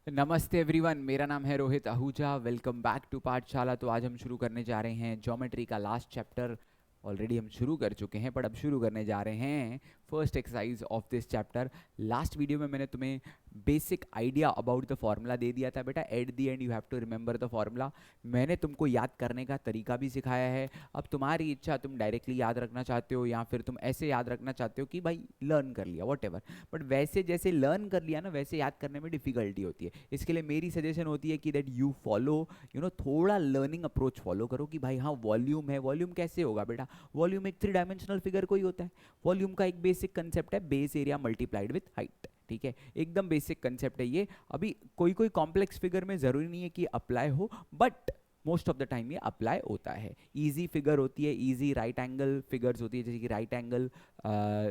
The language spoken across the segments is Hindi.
नमस्ते एवरीवन, मेरा नाम है Rohit Ahuja. Welcome back to Pathshala. तो आज हम शुरू करने जा रहे हैं ज्योमेट्री का लास्ट चैप्टर। ऑलरेडी हम शुरू कर चुके हैं, बट अब शुरू करने जा रहे हैं first exercise of this chapter. Last video में मैंने तुम्हें basic idea about the formula दे दिया था बेटा। At the end you have to remember the formula. मैंने तुमको याद करने का तरीका भी सिखाया है। अब तुम्हारी इच्छा, तुम डायरेक्टली याद रखना चाहते हो या फिर तुम ऐसे याद रखना चाहते हो कि भाई लर्न कर लिया, वॉट एवर। बट वैसे जैसे लर्न कर लिया ना, वैसे याद करने में डिफिकल्टी होती है। इसके लिए मेरी सजेशन होती है कि दैट यू फॉलो थोड़ा लर्निंग अप्रोच फॉलो करो कि भाई हाँ वॉल्यूम है। वॉल्यूम कैसे होगा बेटा? वॉल्यूम एक थ्री डायमेंशनल फिगर कोई होता है। वॉल्यूम का एक बेसिक कंसेप्ट है base area multiplied with height. ठीक है, एकदम बेसिक कंसेप्ट है ये। अभी कोई कोई कॉम्प्लेक्स फिगर में जरूरी नहीं है कि अप्लाई हो, but most of the time ये अप्लाई होता है। इजी फिगर होती है, इजी राइट एंगल फिगर्स होती है, जैसे कि राइट एंगल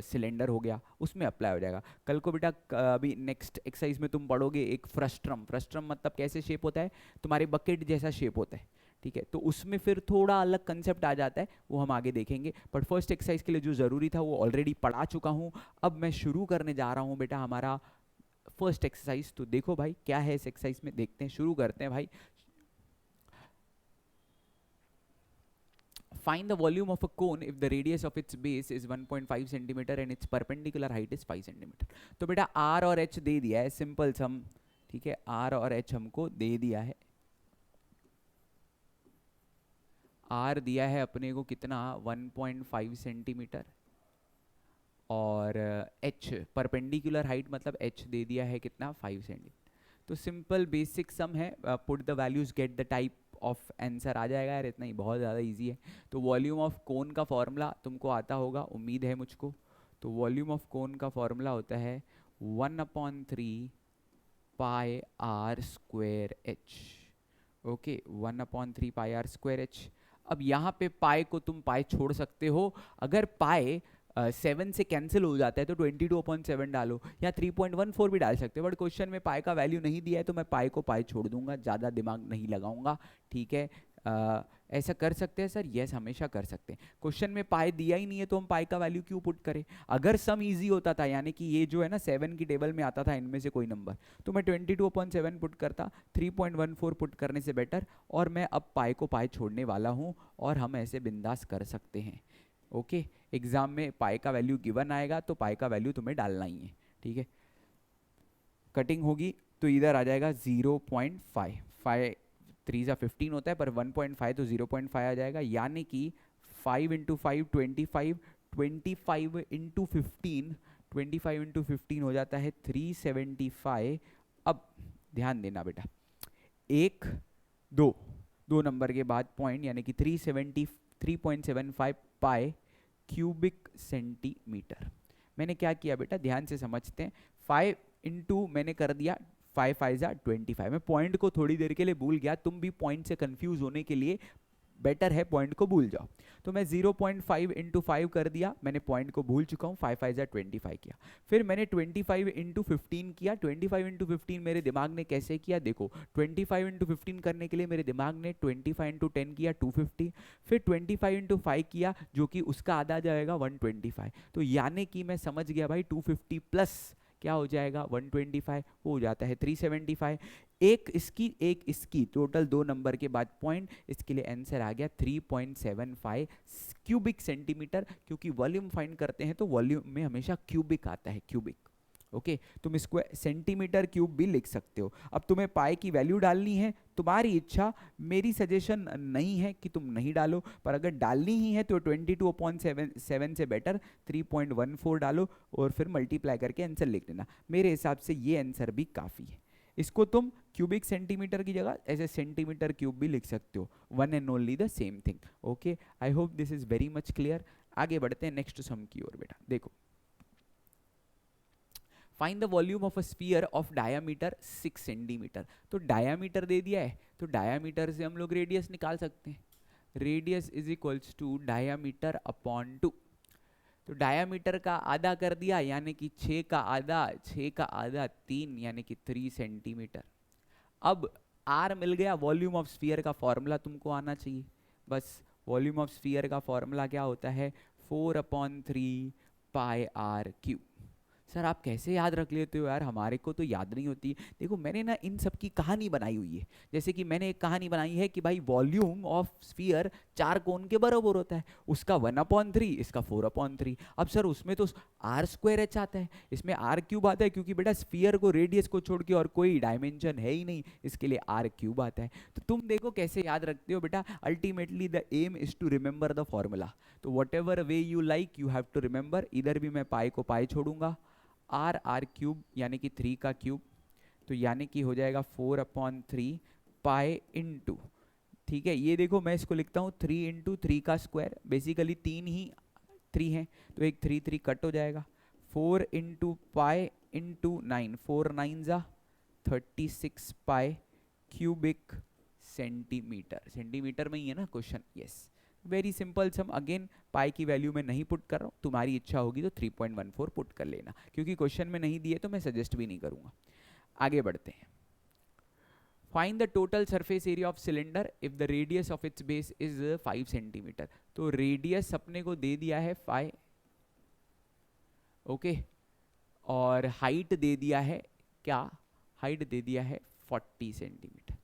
सिलेंडर हो गया, उसमें अप्लाई हो जाएगा। कल को बेटा अभी नेक्स्ट एक्सरसाइज में तुम पढ़ोगे एक फ्रस्ट्रम। फ्रस्ट्रम मतलब कैसे शेप होता है? तुम्हारे बकेट जैसा शेप होता है। ठीक है, तो उसमें फिर थोड़ा अलग कंसेप्ट आ जाता है, वो हम आगे देखेंगे। बट फर्स्ट एक्सरसाइज के लिए जो जरूरी था वो ऑलरेडी पढ़ा चुका हूँ। अब मैं शुरू करने जा रहा हूँ बेटा हमारा फर्स्ट एक्सरसाइज। तो देखो भाई क्या है इस एक्सरसाइज में, देखते हैं, शुरू करते हैं भाई। Find the volume of a cone if the radius of its base is 1.5 centimeter and its perpendicular height is 5 centimeter। तो बेटा R और H दे दिया है, सिंपल सम। ठीक है, R और H हमको दे दिया है। R दिया है अपने को कितना, 1.5 सेंटीमीटर। और H परपेंडिकुलर हाइट मतलब H दे दिया है कितना, 5 सेंटीमीटर। तो सिंपल बेसिक सम है, put the values get the type of answer आ जाएगा यार, इतना ही, बहुत ज़्यादा इजी है। तो वॉल्यूम ऑफ कोन का फॉर्मूला तुमको आता होगा, उम्मीद है मुझको। तो वॉल्यूम ऑफ कोन का फॉर्मूला होता है 1/3 pi r square h. Okay, 1/3 pi r square h. अब यहाँ पे पाई को तुम पाई छोड़ सकते हो। अगर पाई 7 से कैंसिल हो जाता है तो 22/7 डालो, या 3.14 भी डाल सकते हो। बट क्वेश्चन में पाई का वैल्यू नहीं दिया है तो मैं पाई को पाई छोड़ दूंगा, ज़्यादा दिमाग नहीं लगाऊंगा। ठीक है, ऐसा कर सकते हैं सर? यस, हमेशा कर सकते हैं। क्वेश्चन में पाई दिया ही नहीं है तो हम पाई का वैल्यू क्यों पुट करें? अगर सम इजी होता था, यानी कि ये जो है ना 7 की टेबल में आता था इनमें से कोई नंबर, तो मैं 22/7 पुट करता, 3.14 पुट करने से बेटर। और मैं अब पाई को पाई छोड़ने वाला हूँ और हम ऐसे बिंदास कर सकते हैं। ओके, एग्जाम में पाई का वैल्यू गिवन आएगा तो पाई का वैल्यू तुम्हें डालना ही है। ठीक है, कटिंग होगी तो इधर आ जाएगा 0.5। 5 3 15 होता है, पर 1.5 तो 0.5 आ जाएगा, यानी कि 5 × 5 25, 25 × 15 हो जाता है 375। अब ध्यान देना बेटा, एक दो दो नंबर के बाद पॉइंट, यानी कि 373.75 पाई क्यूबिक सेंटीमीटर। मैंने क्या किया बेटा, ध्यान से समझते हैं। 5 इंटू मैंने कर दिया 5 5 = 25। मैं पॉइंट को थोड़ी देर के लिए भूल गया, तुम भी पॉइंट से कंफ्यूज होने के लिए बेटर है पॉइंट को भूल जाओ। तो मैं 0.5 × 5 कर दिया, मैंने पॉइंट को भूल चुका हूँ। 5 5 = 25 किया। फिर मैंने 25 × 15 किया। 25 × 15 मेरे दिमाग ने कैसे किया, देखो 25 × 15 करने के लिए मेरे दिमाग ने 25 × 10 किया, 250। फिर 25 × 5 किया, जो कि उसका आधा जाएगा 125। तो यानी कि मैं समझ गया भाई, 250 प्लस क्या हो जाएगा 125, वो हो जाता है 375। एक इसकी टोटल दो नंबर के बाद पॉइंट, इसके लिए आंसर आ गया 3.75 क्यूबिक सेंटीमीटर। क्योंकि वॉल्यूम फाइंड करते हैं तो वॉल्यूम में हमेशा क्यूबिक आता है, क्यूबिक। ओके, तुम इसको सेंटीमीटर क्यूब भी लिख सकते हो। अब तुम्हें पाई की वैल्यू डालनी है, तुम्हारी इच्छा, मेरी सजेशन नहीं है कि तुम नहीं डालो, पर अगर डालनी ही है तो 22/7 से बेटर 3.14 डालो और फिर मल्टीप्लाई करके आंसर लिख देना। मेरे हिसाब से ये आंसर भी काफ़ी है। इसको तुम क्यूबिक सेंटीमीटर की जगह ऐसे सेंटीमीटर क्यूब भी लिख सकते हो, one and only the same thing. Okay, I hope this is very much clear. आगे बढ़ते हैं नेक्स्ट सम की ओर बेटा। देखो, find the volume of a sphere of diameter 6 centimetre. तो डायामीटर दे दिया है, तो डायामीटर से हम लोग रेडियस निकाल सकते हैं। Radius is equals to diameter upon 2। तो डायामीटर का आधा कर दिया, यानी कि 6 का आधा, 6 का आधा 3, यानी कि 3 सेंटीमीटर। अब आर मिल गया, वॉल्यूम ऑफ स्फीयर का फॉर्मूला तुमको आना चाहिए। बस वॉल्यूम ऑफ स्फीयर का फॉर्मूला क्या होता है, 4/3 पाई आर क्यूब। सर आप कैसे याद रख लेते हो यार, हमारे को तो याद नहीं होती। देखो मैंने ना इन सब की कहानी बनाई हुई है। जैसे कि मैंने एक कहानी बनाई है कि भाई वॉल्यूम ऑफ स्फीयर 4 कोन के बराबर होता है, उसका 1/3, इसका 4/3। अब सर उसमें तो r²h आता है, इसमें r³ आता है, क्योंकि बेटा स्फीयर को रेडियस को छोड़ के और कोई डायमेंशन है ही नहीं, इसके लिए r³ आता है। तो तुम देखो कैसे याद रखते हो बेटा। Ultimately the aim is to remember the formula. तो whatever way you like you have to remember. इधर भी मैं पाई को पाई छोड़ूंगा, r³ यानी कि 3 का क्यूब, तो यानी कि हो जाएगा 4/3 पाई इंटू, ठीक है ये देखो मैं इसको लिखता हूँ 3 इंटू 3 का स्क्वायर, बेसिकली 3 ही 3 है, तो एक 3 3 कट हो जाएगा, 4 इंटू पाई इंटू 9, 4 9 जा 36 पाई क्यूबिक सेंटीमीटर। सेंटीमीटर में ही है ना question, yes very simple sum. Again pi की वैल्यू में नहीं पुट कर रहा हूँ, तुम्हारी इच्छा होगी तो 3.14 पुट कर लेना, क्योंकि क्वेश्चन में नहीं दिए तो मैं सजेस्ट भी नहीं करूँगा। आगे बढ़ते हैं। Find the total surface area of cylinder if the radius of its base is 5 centimetre. तो रेडियस अपने को दे दिया है 5, ओके, और हाइट दे दिया है क्या, हाइट दे दिया है 40 सेंटीमीटर।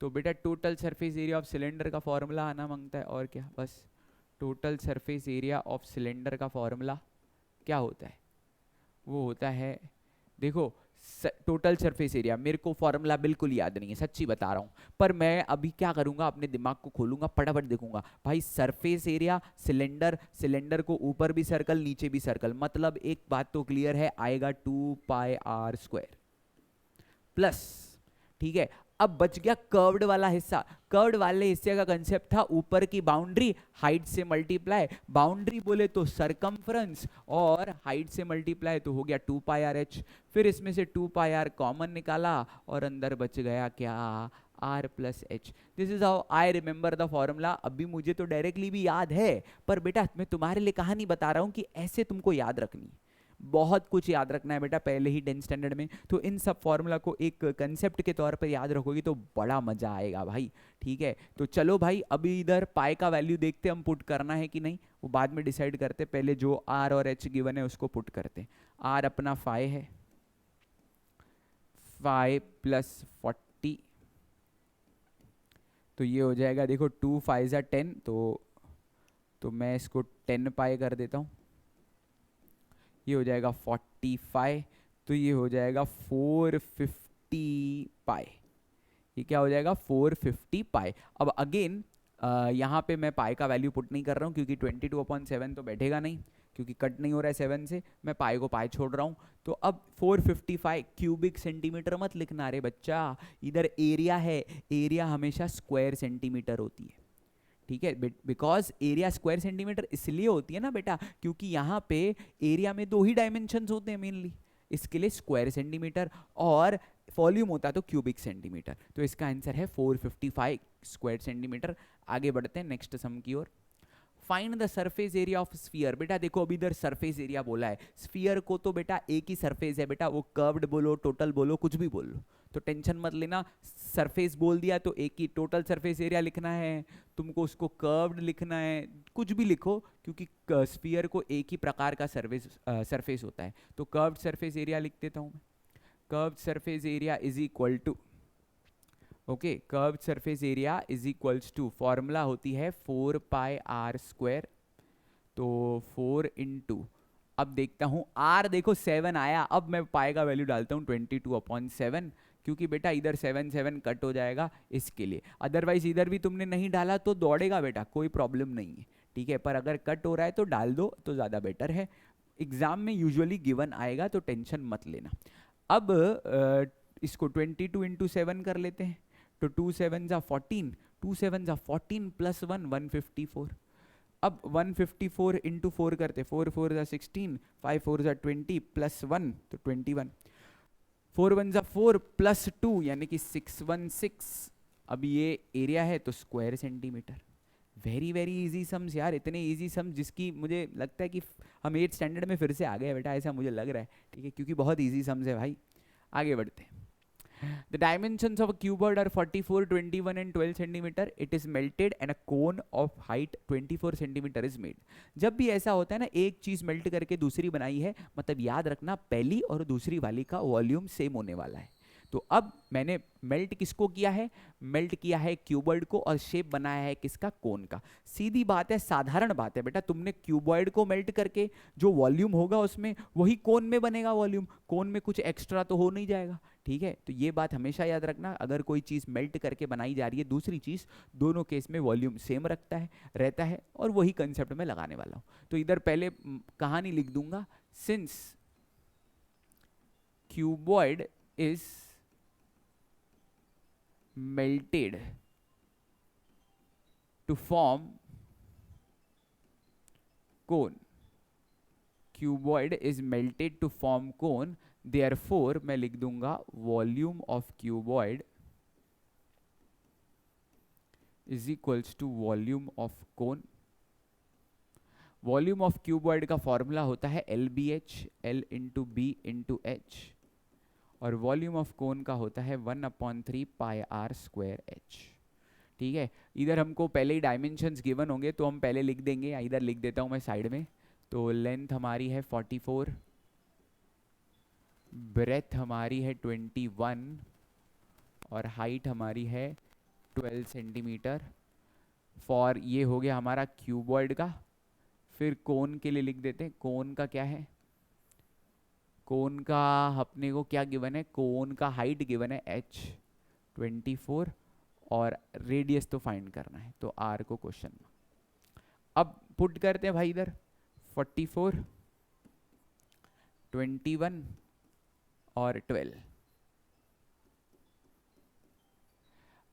तो बेटा total surface area of cylinder का फॉर्मूला आना मांगता है, और क्या, बस total surface area of cylinder का फॉर्मूला क्या होता है, वो होता है, देखो टोटल सरफेस एरिया, मेरे को फॉर्मूला बिल्कुल याद नहीं है, सच्ची बता रहा हूँ, पर मैं अभी क्या करूंगा, अपने दिमाग को खोलूंगा, फटाफट देखूंगा भाई सरफेस एरिया सिलेंडर, सिलेंडर को ऊपर भी सर्कल नीचे भी सर्कल, मतलब एक बात तो क्लियर है, आएगा 2πr² प्लस, ठीक है। अब बच गया कर्व्ड वाला हिस्सा। कर्व्ड वाले हिस्से का कंसेप्ट था ऊपर की बाउंड्री हाइट से मल्टीप्लाई, बाउंड्री बोले तो सरकमफ्रेंस, और हाइट से मल्टीप्लाई तो हो गया 2πrh। फिर इसमें से 2πr कॉमन निकाला और अंदर बच गया क्या, r+h। This is how I remember the formula. अभी मुझे तो डायरेक्टली भी याद है, पर बेटा मैं तुम्हारे लिए कहानी बता रहा हूँ कि ऐसे तुमको याद रखनी, बहुत कुछ याद रखना है बेटा पहले ही 10th स्टैंडर्ड में। तो इन सब फॉर्मूला को एक कंसेप्ट के तौर पर याद रखोगी तो बड़ा मजा आएगा भाई, ठीक है। तो चलो भाई अभी इधर पाई का वैल्यू देखते हम पुट करना है कि नहीं, वो बाद में डिसाइड करते, पहले जो आर और एच गिवन है उसको पुट करते। आर अपना 5 है, 5 + 40, तो ये हो जाएगा, देखो 2 5 = 10, तो मैं इसको 10 पाई कर देता हूँ, ये हो जाएगा 45, तो ये हो जाएगा 450 पाई, ये क्या हो जाएगा 450 पाई। अब अगेन यहाँ पे मैं पाई का वैल्यू पुट नहीं कर रहा हूँ, क्योंकि 22/7 तो बैठेगा नहीं, क्योंकि कट नहीं हो रहा है 7 से, मैं पाई को पाई छोड़ रहा हूँ। तो अब 455 क्यूबिक सेंटीमीटर मत लिखना रे बच्चा, इधर एरिया है, एरिया हमेशा स्क्वायर सेंटीमीटर होती है, ठीक है। बिकॉज एरिया स्क्वायर सेंटीमीटर इसलिए होती है ना बेटा, क्योंकि यहाँ पे एरिया में 2 ही डायमेंशंस होते हैं मेनली, इसके लिए स्क्वायर सेंटीमीटर, और वॉल्यूम होता है तो क्यूबिक सेंटीमीटर। तो इसका आंसर है 455 स्क्वायर सेंटीमीटर। आगे बढ़ते हैं नेक्स्ट सम की ओर। Find the surface area of sphere. बेटा देखो अभी इधर सरफेस एरिया बोला है, स्फीयर को तो बेटा एक ही सरफेस है बेटा, वो कर्व्ड बोलो टोटल बोलो कुछ भी बोल लो, तो टेंशन मत लेना, सरफेस बोल दिया तो एक ही टोटल सरफेस एरिया लिखना है, तुमको उसको कर्व्ड लिखना है, कुछ भी लिखो, क्योंकि स्फीयर को एक ही प्रकार का सरफेस होता है। तो कर्व्ड सरफेस एरिया लिख देता हूँ मैं, curved surface area is equal to, okay, curved surface area is equals to, formula होती है 4πr², तो 4 इंटू, अब देखता हूँ r देखो 7 आया, अब मैं पाई का वैल्यू डालता हूँ 22/7, क्योंकि बेटा इधर 7 7 कट हो जाएगा इसके लिए, अदरवाइज इधर भी तुमने नहीं डाला तो दौड़ेगा बेटा, कोई प्रॉब्लम नहीं है, ठीक है, पर अगर कट हो रहा है तो डाल दो तो ज़्यादा बेटर है, एग्जाम में यूजुअली गिवन आएगा तो टेंशन मत लेना। अब इसको 22 इंटू 7 कर लेते हैं, तो 2 7 = 14, 2 7 = 14 + 1 154। अब 154 इंटू 4 करते, 4 4 = 16, 5 4 = 20 + 1 तो 21, 4 1 = 4 + 2 यानी कि 616। अब ये एरिया है तो square centimetre. Very very easy sums यार, इतने इजी सम्स जिसकी मुझे लगता है कि हम 8th स्टैंडर्ड में फिर से आ गए बेटा, ऐसा मुझे लग रहा है, ठीक है, क्योंकि बहुत इजी सम्स है भाई। आगे बढ़ते हैं। The dimensions of a cuboid are 44, 21 and 12 centimeter. It is melted and a cone of height 24 centimeter is made. जब भी ऐसा होता है ना, एक चीज मेल्ट करके दूसरी बनाई है, मतलब याद रखना पहली और दूसरी वाली का वॉल्यूम सेम होने वाला है। तो अब मैंने मेल्ट किसको किया है, मेल्ट किया है क्यूबॉइड को, और शेप बनाया है किसका, कोन का। सीधी बात है, साधारण बात है बेटा, तुमने क्यूबॉइड को मेल्ट करके जो वॉल्यूम होगा उसमें वही कोन में बनेगा वॉल्यूम, कोन में कुछ एक्स्ट्रा तो हो नहीं जाएगा। ठीक है, तो ये बात हमेशा याद रखना, अगर कोई चीज मेल्ट करके बनाई जा रही है दूसरी चीज, दोनों केस में वॉल्यूम सेम रहता है, और वही कंसेप्ट में लगाने वाला हूं। तो इधर पहले कहानी लिख दूंगा, since cuboid is melted to form cone, cuboid is melted to form cone, therefore मैं लिख दूंगा volume of cuboid is equals to volume of cone। Volume of cuboid का फॉर्मूला होता है LBH, L into B into H, और वॉल्यूम ऑफ कोन का होता है 1/3 पाई आर स्क्वायर एच। ठीक है, इधर हमको पहले ही डायमेंशंस गिवन होंगे तो हम पहले लिख देंगे, या इधर लिख देता हूं मैं साइड में। तो लेंथ हमारी है 44, ब्रेथ हमारी है 21, और हाइट हमारी है 12 सेंटीमीटर। फॉर ये हो गया हमारा क्यूबॉइड का। फिर कोन के लिए लिख देते हैं, कोन का क्या है, कोन का अपने को क्या गिवन है, कोन का हाइट गिवन है h 24, और रेडियस तो फाइंड करना है, तो r को क्वेश्चन में। अब पुट करते हैं भाई इधर 44, 21 और 12।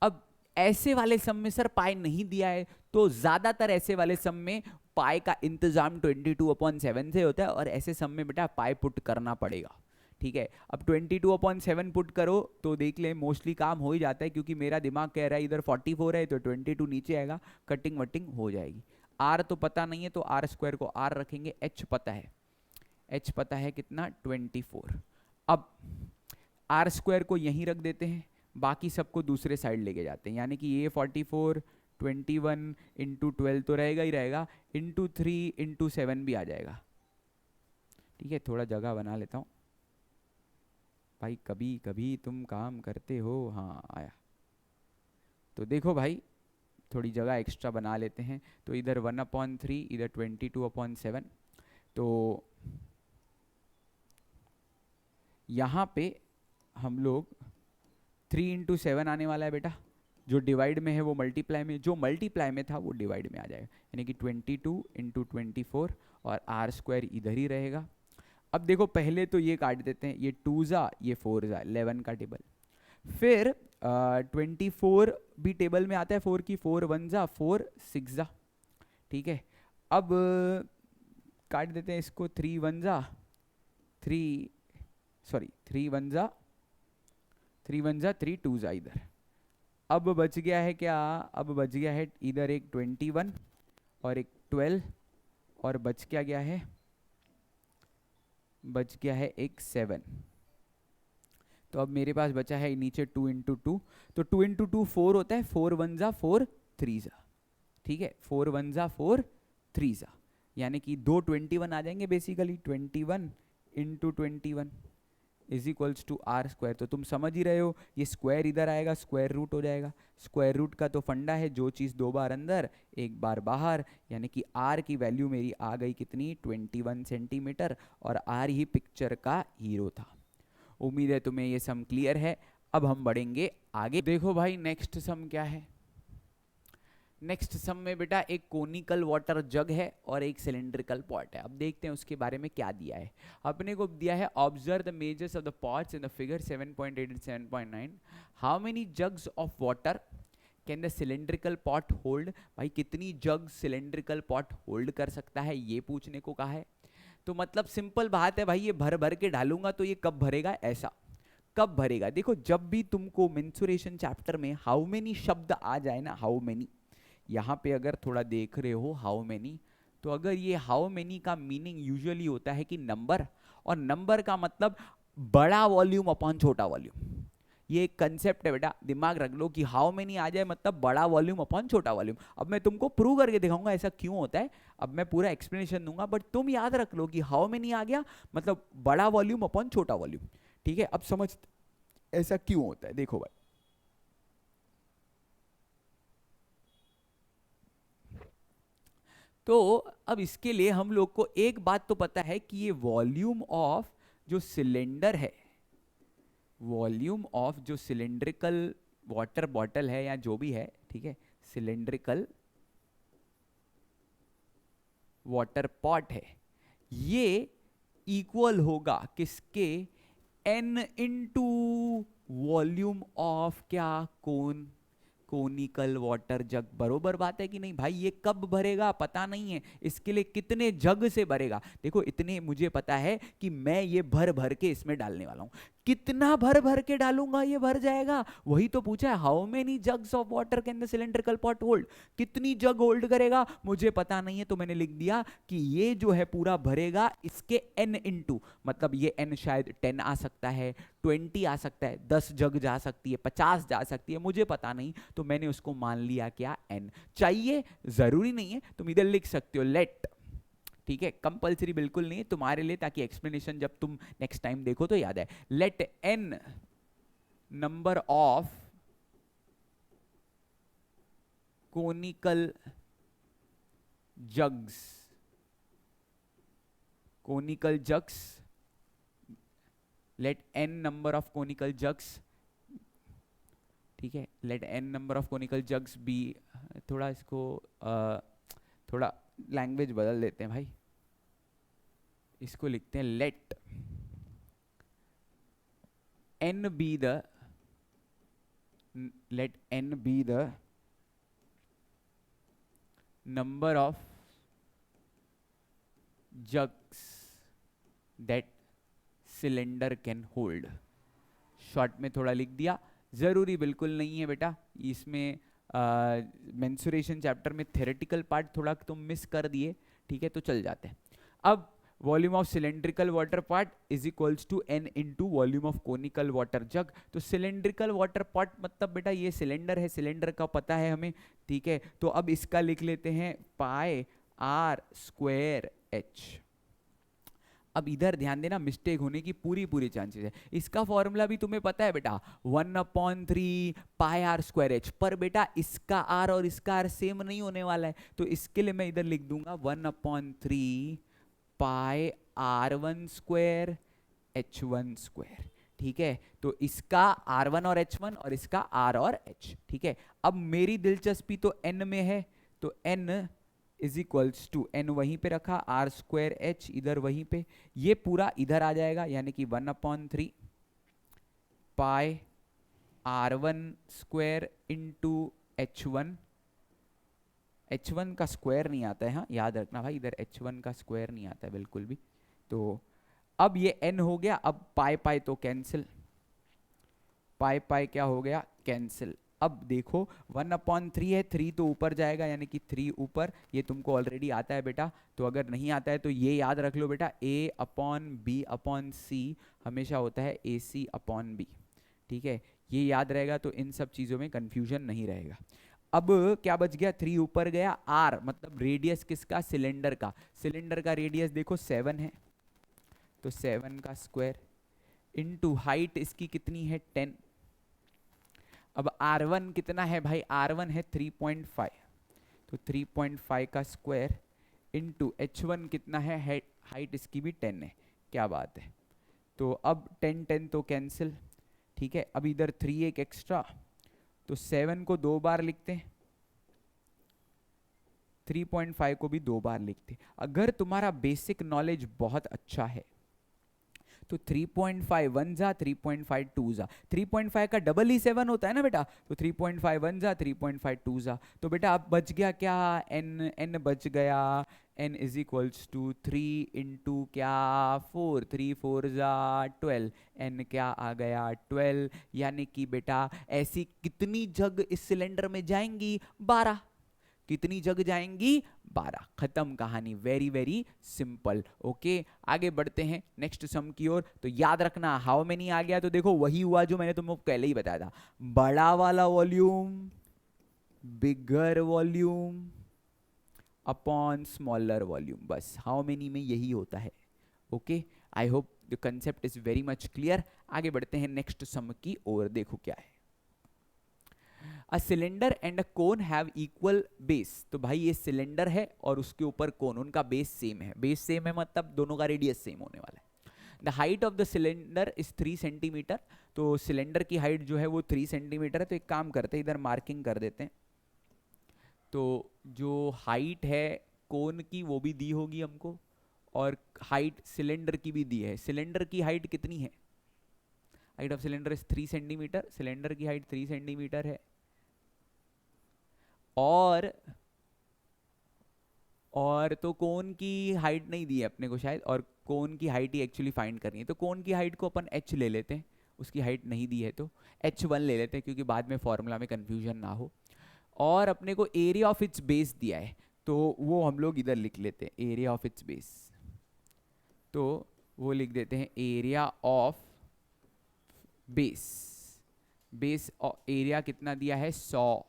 अब ऐसे वाले सम में सर पाई नहीं दिया है, तो ज्यादातर ऐसे वाले सम में पाई का इंतजाम 22/7 से होता है, और ऐसे सम में बेटा पाई पुट करना पड़ेगा। ठीक है, अब 22/7 पुट करो तो देख ले मोस्टली काम हो ही जाता है, क्योंकि मेरा दिमाग कह रहा है इधर 44 है तो 22 नीचे आएगा, कटिंग वटिंग हो जाएगी। आर तो पता नहीं है तो आर स्क्वायर को आर रखेंगे, एच पता है, एच पता है कितना 24। अब आर स्क्वायर को यहीं रख देते हैं, बाकी सबको दूसरे साइड लेके जाते हैं, यानी कि ये 44 21 इंटू 12 तो रहेगा ही रहेगा, इंटू 3 इंटू 7 भी आ जाएगा। ठीक है, थोड़ा जगह बना लेता हूँ भाई, कभी कभी तुम काम करते हो। हाँ आया, तो देखो भाई थोड़ी जगह एक्स्ट्रा बना लेते हैं। तो इधर 1/3, इधर 22/7, तो यहाँ पे हम लोग 3 इंटू 7 आने वाला है बेटा, जो डिवाइड में है वो मल्टीप्लाई में, जो मल्टीप्लाई में था वो डिवाइड में आ जाएगा, यानी कि 22 इंटू 24, और आर स्क्वायर इधर ही रहेगा। अब देखो पहले तो ये काट देते हैं, ये 2 जा ये 4 जा, 11 का टेबल। फिर 24 भी टेबल में आता है, 4 की 4 1 जा 4 6 जा। ठीक है, अब काट देते हैं इसको, 3 1 जा 3 3 2 जा इधर। अब बच गया है क्या, अब बच गया है इधर एक 21 और एक 12, और बच क्या गया है, बच गया है एक 7। तो अब मेरे पास बचा है नीचे 2 इंटू 2, तो 2 इंटू 2 4 होता है, 4 1 जा 4 3 जा। ठीक है, 4 1 जा 4 3 जा, यानी कि दो 21 आ जाएंगे basically, 21 into 21 is equals to R square. तो तुम समझ ही रहे हो, ये स्क्वायर इधर आएगा, स्क्वायर रूट हो जाएगा। स्क्वायर रूट का तो फंडा है, जो चीज़ 2 बार अंदर 1 बार बाहर, यानी कि आर की वैल्यू मेरी आ गई कितनी, 21 सेंटीमीटर, और आर ही पिक्चर का हीरो था। उम्मीद है तुम्हें ये सम क्लियर है। अब हम बढ़ेंगे आगे। देखो भाई नेक्स्ट सम क्या है, नेक्स्ट सम में बेटा एक कोनिकल वाटर जग है और एक सिलेंड्रिकल पॉट है। अब देखते हैं उसके बारे में क्या दिया है। अपने को दिया है observe the measures of the pots in the figure 7.8 and 7.9। How many jugs of water can the cylindrical pot hold. भाई कितनी जग सिलेंड्रिकल पॉट होल्ड कर सकता है, ये पूछने को कहा है। तो मतलब सिंपल बात है भाई, ये भर भर के डालूंगा तो ये कब भरेगा, ऐसा कब भरेगा। देखो जब भी तुमको मेंसुरेशन चैप्टर में हाउ मेनी शब्द आ जाए ना, हाउ मेनी, यहाँ पे अगर थोड़ा देख रहे हो हाउ मेनी, तो अगर ये हाउ मेनी का मीनिंग यूजुअली होता है कि नंबर, और नंबर का मतलब बड़ा वॉल्यूम अपॉन छोटा वॉल्यूम। ये एक कंसेप्ट है बेटा, दिमाग रख लो कि हाउ मेनी आ जाए मतलब बड़ा वॉल्यूम अपॉन छोटा वॉल्यूम। अब मैं तुमको प्रूव करके दिखाऊंगा ऐसा क्यों होता है, अब मैं पूरा एक्सप्लेनेशन दूंगा, बट तुम याद रख लो कि हाउ मेनी आ गया मतलब बड़ा वॉल्यूम अपॉन छोटा वॉल्यूम। ठीक है, अब समझ ऐसा क्यों होता है, देखो भाई। तो अब इसके लिए हम लोग को एक बात तो पता है कि ये वॉल्यूम ऑफ जो सिलेंडर है, वॉल्यूम ऑफ जो सिलेंड्रिकल वाटर बॉटल है या जो भी है, ठीक है, सिलेंड्रिकल वाटर पॉट है, ये इक्वल होगा किसके, n इंटू वॉल्यूम ऑफ क्या, कोनिकल वाटर जग। बरोबर बात है कि नहीं भाई, ये कब भरेगा पता नहीं है, इसके लिए कितने जग से भरेगा। देखो इतने मुझे पता है कि मैं ये भर भर के इसमें डालने वाला हूं, कितना भर भर के डालूंगा ये भर जाएगा, वही तो पूछा है, how many jugs of water can the cylindrical pot hold, कितनी जग होल्ड करेगा मुझे पता नहीं है, तो मैंने लिख दिया कि ये जो है पूरा भरेगा इसके n इंटू, मतलब ये n शायद 10 आ सकता है, 20 आ सकता है, 10 जग जा सकती है, 50 जा सकती है, मुझे पता नहीं, तो मैंने उसको मान लिया क्या n। चाहिए जरूरी नहीं है, तुम इधर लिख सकते हो लेट, ठीक है, कंपलसरी बिल्कुल नहीं है तुम्हारे लिए, ताकि एक्सप्लेनेशन जब तुम नेक्स्ट टाइम देखो तो याद है। Let n number of conical jugs, conical jugs, let n number of conical jugs, ठीक है, let n number of conical jugs be, थोड़ा इसको थोड़ा लैंग्वेज बदल देते हैं भाई, इसको लिखते हैं let n be the, let n be the number of jugs that cylinder can hold. Short में थोड़ा लिख दिया, जरूरी बिल्कुल नहीं है बेटा, इसमें मेंसुरेशन चैप्टर में थ्योरेटिकल पार्ट थोड़ा तुम मिस कर दिए, ठीक है, तो चल जाते हैं। अब volume of cylindrical water pot is equals to n into volume of conical water jug. तो सिलेंड्रिकल वाटर पॉट मतलब बेटा ये सिलेंडर है, सिलेंडर का पता है हमें, ठीक है, तो अब इसका लिख लेते हैं पाई r स्क्वायर h। अब इधर ध्यान देना, मिस्टेक होने की पूरी चांसेस है, इसका फॉर्मूला भी तुम्हें पता है बेटा, 1/3 पाई आर स्क्वायर एच, पर बेटा इसका आर और इसका आर सेम नहीं होने वाला है, तो इसके लिए मैं इधर लिख दूंगा 1/3 पाई r1 स्क्वायर h1 स्क्वायर, ठीक है, तो इसका r1 और h1 और इसका r और h, ठीक है। अब मेरी दिलचस्पी तो n में है, तो n is equals to, N वहीं पे रखा, आर स्क्वायर एच इधर वहीं पे, ये पूरा इधर आ जाएगा, यानी कि 1/3 पाई r1 square into h1, h1 का स्क्वायर नहीं आता है, हाँ याद रखना भाई, इधर h1 का स्क्वायर नहीं आता है बिल्कुल भी। तो अब ये n हो गया, अब पाई पाई तो कैंसिल, पाई पाई क्या हो गया, कैंसिल। अब देखो 1/3 है, 3 तो ऊपर जाएगा, यानी कि 3 ऊपर, ये तुमको ऑलरेडी आता है बेटा, तो अगर नहीं आता है तो ये याद रख लो बेटा, a/b/c हमेशा होता है ac/b, ठीक है, ये याद रहेगा, तो इन सब चीज़ों में कंफ्यूजन नहीं रहेगा। अब क्या बच गया, 3 ऊपर गया, r मतलब रेडियस किसका, सिलेंडर का, सिलेंडर का रेडियस देखो 7 है, तो 7 का स्क्वायर इंटू हाइट इसकी कितनी है 10। अब R1 कितना है भाई, R1 है 3.5, तो 3.5 का स्क्वायर इंटू H1 कितना है, हाइट इसकी भी 10 है, क्या बात है। तो अब 10 तो कैंसिल, ठीक है, अब इधर 3 एक एक्स्ट्रा, तो 7 को 2 बार लिखते हैं, 3.5 को भी 2 बार लिखते हैं। अगर तुम्हारा बेसिक नॉलेज बहुत अच्छा है तो 3.5 1 जा, 3.5 2 जा, 3.5 का डबल ही 7 होता है ना बेटा, तो 3.5 1 जा, 3.5 2 जा, तो बेटा अब बच गया क्या, n बच गया, n is equals to 3 into क्या 4, 3 4 जा 12, n क्या आ गया 12, यानी कि बेटा ऐसी कितनी जग इस सिलेंडर में जाएंगी, 12, कितनी जग जाएंगी? 12। खत्म कहानी, वेरी वेरी सिंपल। ओके, आगे बढ़ते हैं नेक्स्ट सम की ओर। तो याद रखना हाउ मेनी आ गया तो देखो वही हुआ जो मैंने तुमको पहले ही बताया था, बड़ा वाला वॉल्यूम बिगर वॉल्यूम अपॉन स्मॉलर वॉल्यूम, बस हाउ मेनी में यही होता है। Okay, I hope the concept is very much clear. आगे बढ़ते हैं नेक्स्ट सम की ओर, देखो क्या है। A cylinder and a cone have equal base, तो भाई ये सिलेंडर है और उसके ऊपर कोन, उनका बेस सेम है। बेस सेम है मतलब दोनों का रेडियस सेम होने वाला है। The height of the cylinder is 3 centimetre, तो सिलेंडर की हाइट जो है वो 3 सेंटीमीटर है। तो एक काम करते हैं, इधर मार्किंग कर देते हैं। तो जो हाइट है कोन की वो भी दी होगी हमको, और हाइट सिलेंडर की भी दी है। सिलेंडर की हाइट कितनी है? Height of cylinder is 3 centimetre, cylinder की हाइट 3 सेंटीमीटर है। और तो कोन की हाइट नहीं दी है अपने को शायद, और कोन की हाइट ही एक्चुअली फाइंड करनी है। तो कोन की हाइट को अपन h ले लेते हैं, उसकी हाइट नहीं दी है तो h1 ले लेते हैं, क्योंकि बाद में फॉर्मूला में कंफ्यूजन ना हो। और अपने को एरिया ऑफ इट्स बेस दिया है, तो वो हम लोग इधर लिख लेते हैं, एरिया ऑफ इट्स बेस। तो वो लिख देते हैं area of base. Base area कितना दिया है? 100।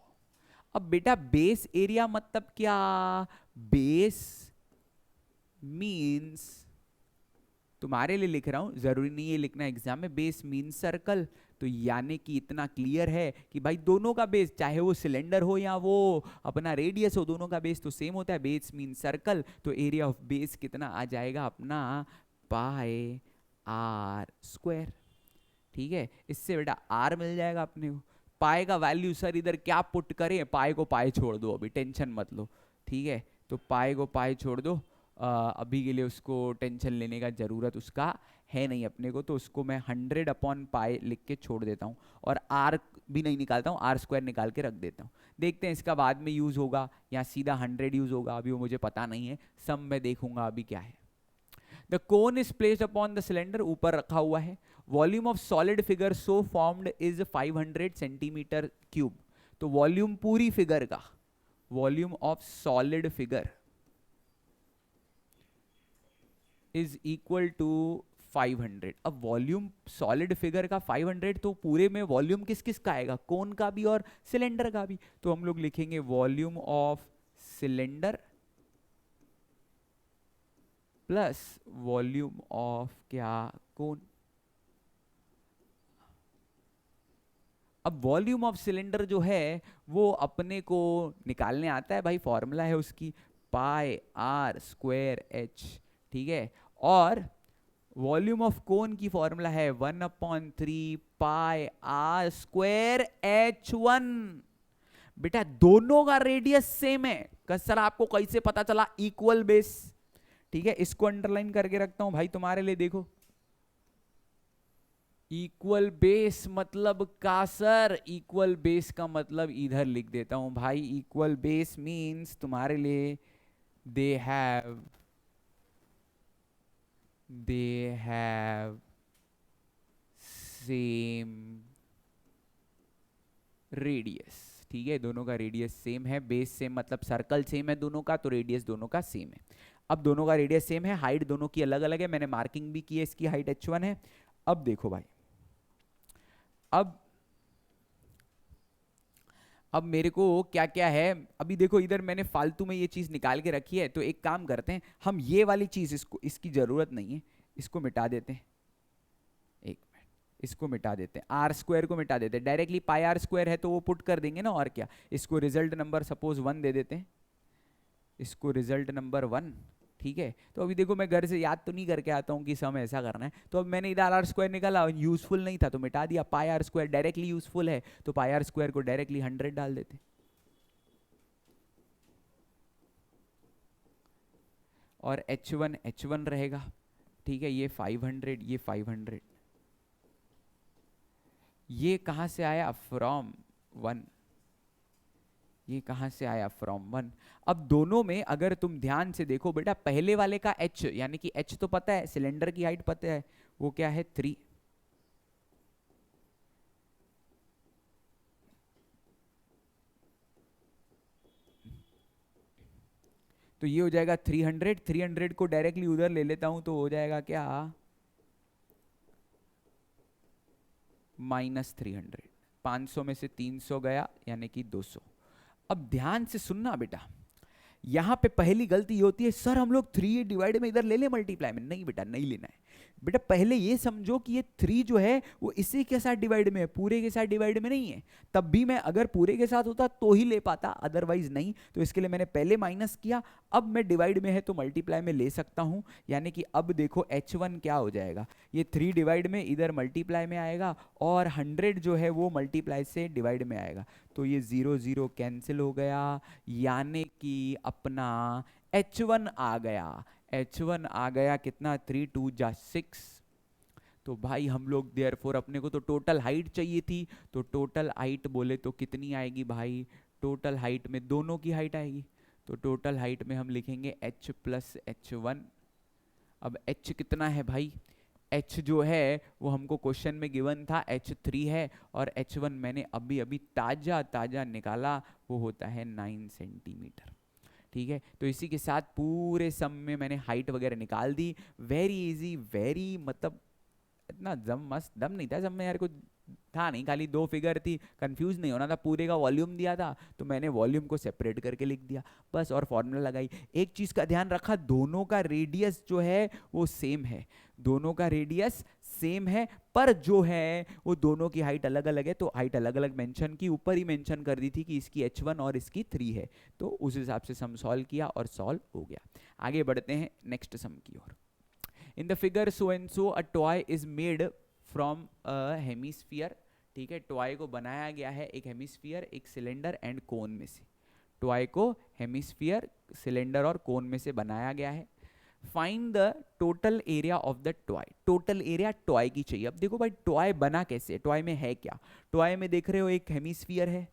अब बेटा बेस एरिया मतलब क्या? बेस मीन्स, तुम्हारे लिए लिख रहा हूं, जरूरी नहीं है लिखना एग्जाम में, बेस मीन्स सर्कल। तो यानी कि इतना क्लियर है कि भाई दोनों का बेस, चाहे वो सिलेंडर हो या वो अपना रेडियस हो, दोनों का बेस तो सेम होता है। बेस मीन्स सर्कल, तो एरिया ऑफ बेस कितना आ जाएगा अपना? पाई आर स्क्वायर। ठीक है, इससे बेटा आर मिल जाएगा अपने को। पाई का वैल्यू सर इधर क्या पुट करें? पाई को पाई छोड़ दो, अभी टेंशन मत लो। ठीक है, तो पाई को पाई छोड़ दो, अभी के लिए उसको टेंशन लेने का ज़रूरत उसका है नहीं अपने को। तो उसको मैं 100 अपॉन पाई लिख के छोड़ देता हूँ, और आर भी नहीं निकालता हूँ, आर स्क्वायर निकाल के रख देता हूँ। देखते हैं इसका बाद में यूज़ होगा या सीधा 100 यूज़ होगा, अभी वो मुझे पता नहीं है, सब मैं देखूंगा अभी क्या है। The cone is placed upon the cylinder, ऊपर रखा हुआ है। Volume of solid figure so formed is 500 centimetre cube. तो वॉल्यूम पूरी फिगर का, volume of solid figure is equal to 500। अब वॉल्यूम सॉलिड फिगर का 500, तो पूरे में वॉल्यूम किस किस का आएगा? कोन का भी और सिलेंडर का भी। तो हम लोग लिखेंगे volume of cylinder plus volume of क्या? कोन। अब वॉल्यूम ऑफ सिलेंडर जो है वो अपने को निकालने आता है भाई, फॉर्मूला है उसकी पाई आर स्क्वायर एच। ठीक है, और वॉल्यूम ऑफ कोन की फॉर्मूला है 1/3 पाई आर स्क्वायर h1। बेटा दोनों का रेडियस सेम है। सर आपको कैसे पता चला? Equal base. ठीक है, इसको अंडरलाइन करके रखता हूं भाई तुम्हारे लिए, देखो इक्वल बेस मतलब का सर? इक्वल बेस का मतलब इधर लिख देता हूं भाई, इक्वल बेस मींस तुम्हारे लिए दे हैव सेम रेडियस। ठीक है, दोनों का रेडियस सेम है, बेस सेम मतलब सर्कल सेम है दोनों का, तो रेडियस दोनों का सेम है। अब दोनों का रेडियस सेम है, हाइट दोनों की अलग अलग है, मैंने मार्किंग भी की है, इसकी हाइट h1 है। अब देखो भाई, अब मेरे को क्या क्या है, अभी देखो इधर मैंने फालतू में ये चीज निकाल के रखी है। तो एक काम करते हैं हम, ये वाली चीज इसको, इसकी जरूरत नहीं है, इसको मिटा देते हैं। एक मिनट, इसको मिटा देते हैं, आर स्क्वायर को मिटा देते हैं। डायरेक्टली पाई आर स्क्वायर है तो वो पुट कर देंगे ना, और क्या। इसको रिजल्ट नंबर सपोज 1 दे देते हैं, इसको रिजल्ट नंबर 1। ठीक है, तो अभी देखो मैं घर से याद तो नहीं करके आता हूँ कि सम ऐसा करना है, तो अब मैंने इधर आर स्क्वायर निकाला, यूजफुल नहीं था तो मिटा दिया। पाई आर स्क्वायर डायरेक्टली यूजफुल है, तो पाई आर स्क्वायर को डायरेक्टली 100 डाल देते, और h1 रहेगा। ठीक है, ये 500, ये 500, ये कहाँ से आया? फ्रॉम 1। ये कहाँ से आया? फ्रॉम 1। अब दोनों में अगर तुम ध्यान से देखो बेटा, पहले वाले का h, यानी कि h तो पता है, सिलेंडर की हाइट पता है, वो क्या है? 3। तो ये हो जाएगा 300, 300 को डायरेक्टली उधर ले लेता हूं तो हो जाएगा क्या, -300। 500 में से 300 गया यानी कि 200। अब ध्यान से सुनना बेटा, यहां पे पहली गलती होती है, सर हम लोग 3 डिवाइड में इधर ले ले मल्टीप्लाई में। नहीं बेटा, नहीं लेना है। बेटा पहले ये समझो कि ये 3 जो है वो इसी के साथ डिवाइड में है, पूरे के साथ डिवाइड में नहीं है। तब भी मैं अगर पूरे के साथ होता तो ही ले पाता, अदरवाइज नहीं। तो इसके लिए मैंने पहले माइनस किया, अब मैं डिवाइड में है तो मल्टीप्लाई में ले सकता हूं। यानी कि अब देखो H1 क्या हो जाएगा, ये 3 डिवाइड में इधर मल्टीप्लाई में आएगा और 100 जो है वो मल्टीप्लाई से डिवाइड में आएगा। तो ये 0 0 कैंसिल हो गया, यानी कि अपना H1 आ गया। H1 आ गया कितना, 3 2 जा 6। तो भाई हम लोग देयरफॉर अपने को तो टोटल हाइट चाहिए थी, तो टोटल हाइट बोले तो कितनी आएगी भाई, टोटल हाइट में दोनों की हाइट आएगी। तो टोटल हाइट में हम लिखेंगे h प्लस H1। अब h कितना है भाई, h जो है वो हमको क्वेश्चन में गिवन था H3 है, और H1 मैंने अभी अभी ताजा ताजा निकाला, वो होता है 9 सेंटीमीटर। ठीक है, तो इसी के साथ पूरे सम में मैंने हाइट वगैरह निकाल दी। वेरी इजी, वेरी मतलब इतना दम मस्त दम नहीं था सब में यार, कुछ था नहीं, खाली 2 फिगर थी, कंफ्यूज नहीं होना था। पूरे का वॉल्यूम दिया था तो मैंने वॉल्यूम को सेपरेट करके लिख दिया बस, और फॉर्मूला लगाई। एक चीज का ध्यान रखा, दोनों का रेडियस जो है वो सेम है, दोनों का रेडियस सेम है, पर जो है वो दोनों की हाइट अलग अलग है। तो हाइट अलग अलग मेंशन की, ऊपर ही मेंशन कर दी थी कि इसकी H1 और इसकी 3 है। तो उस हिसाब से सम सॉल्व किया और सॉल्व हो गया। आगे बढ़ते हैं नेक्स्ट सम की ओर। In the figure so and so a toy is made from a hemisphere. ठीक है, टॉय को बनाया गया है एक हेमिस्फीयर, एक सिलेंडर एंड कोन में से। टॉय को हेमिस्फीयर, सिलेंडर और कोन में से बनाया गया है। Find the total area of the toy. Total area toy की चाहिए। अब देखो भाई टॉय बना कैसे, टॉय में है क्या, टॉय में देख रहे हो एक हेमिस्फीयर है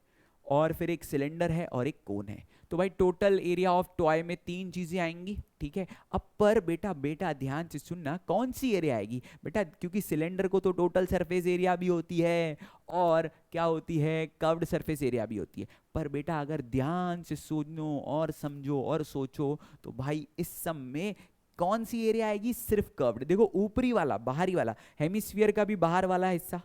और फिर एक सिलेंडर है और एक कोन है। तो भाई टोटल एरिया ऑफ टॉय में 3 चीजें आएंगी। ठीक है, अब पर बेटा बेटा ध्यान से सुनना, कौन सी एरिया आएगी बेटा, क्योंकि सिलेंडर को तो टोटल सरफेस एरिया भी होती है और क्या होती है, कर्व्ड सरफेस एरिया भी होती है। पर बेटा अगर ध्यान से सुनो और समझो और सोचो तो भाई इस सम में कौन सी एरिया आएगी, सिर्फ कर्व्ड। देखो ऊपरी वाला, बाहरी वाला, हेमिस्फीयर का भी बाहर वाला हिस्सा,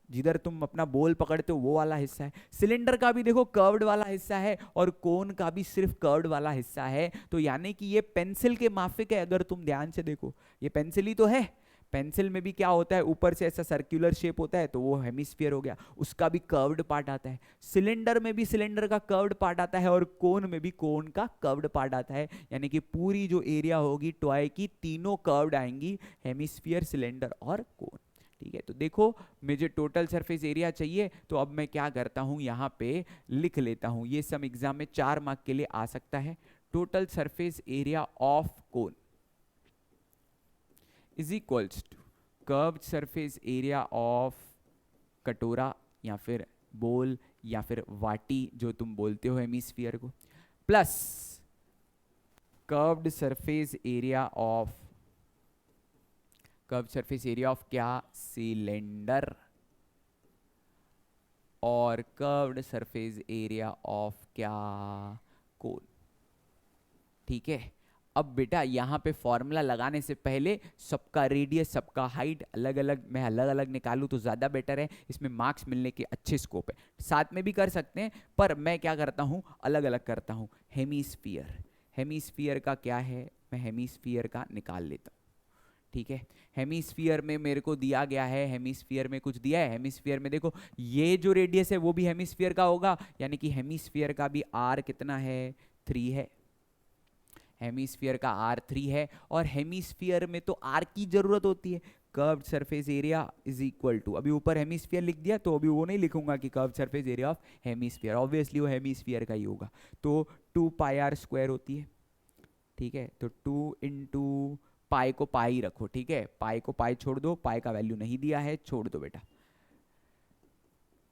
जिधर तुम अपना बॉल पकड़ते हो वो वाला हिस्सा है। सिलेंडर का भी देखो कर्व्ड वाला हिस्सा है और कोन का भी सिर्फ कर्व्ड वाला हिस्सा है। तो यानी कि ये पेंसिल के माफिक है। अगर तुम ध्यान से देखो ये पेंसिल ही तो है, पेंसिल में भी क्या होता है, ऊपर से ऐसा सर्कुलर शेप होता है तो वो हेमिस्फीयर हो गया, उसका भी कर्व्ड पार्ट आता है। सिलेंडर में भी सिलेंडर का कर्व्ड पार्ट आता है और कोन में भी कोन का कर्व्ड पार्ट आता है। यानी कि पूरी जो एरिया होगी टॉय की, तीनों कर्व्ड आएंगी, हेमिस्फीयर, सिलेंडर और कोन। ठीक है, तो देखो मुझे टोटल सरफेस एरिया चाहिए, तो अब मैं क्या करता हूं, यहां पे लिख लेता हूं। ये सम एग्जाम में 4 मार्क के लिए आ सकता है। Total surface area of cone is equals to curved surface area of कटोरा या फिर बोल या फिर वाटी जो तुम बोलते हो हेमिस्फीयर को, plus curved surface area of, curve surface area of क्या, सिलेंडर, और कर्व्ड सरफेस एरिया ऑफ क्या, कोन। ठीक है, अब बेटा यहाँ पे फॉर्मूला लगाने से पहले सबका रेडियस, सबका हाइट अलग अलग, मैं अलग अलग निकालूं तो ज़्यादा बेटर है, इसमें मार्क्स मिलने के अच्छे स्कोप है। साथ में भी कर सकते हैं पर मैं क्या करता हूँ, अलग अलग करता हूँ। हेमिस्फीयर, हेमिस्फीयर का क्या है, मैं हेमिस्फीयर का निकाल लेता हूँ। ठीक है, हेमिस्फीयर में मेरे को दिया गया है, हेमिस्फीयर में कुछ दिया है, हेमिस्फीयर में देखो ये जो रेडियस है वो भी हेमिस्फीयर का होगा, यानी कि हेमिस्फीयर का भी आर कितना है, 3 है। हेमिस्फीयर का आर 3 है, और हेमिस्फीयर में तो आर की जरूरत होती है। Curved surface area is equal to, अभी ऊपर हेमिस्फीयर लिख दिया तो अभी वो नहीं लिखूंगा कि curved surface area of hemisphere, obviously वो हेमिस्फीयर का ही होगा। तो 2 पाई आर स्क्वायर होती है। ठीक है, तो 2 इंटू पाई को पाई रखो। ठीक है, पाई को पाई छोड़ दो, पाई का वैल्यू नहीं दिया है, छोड़ दो बेटा।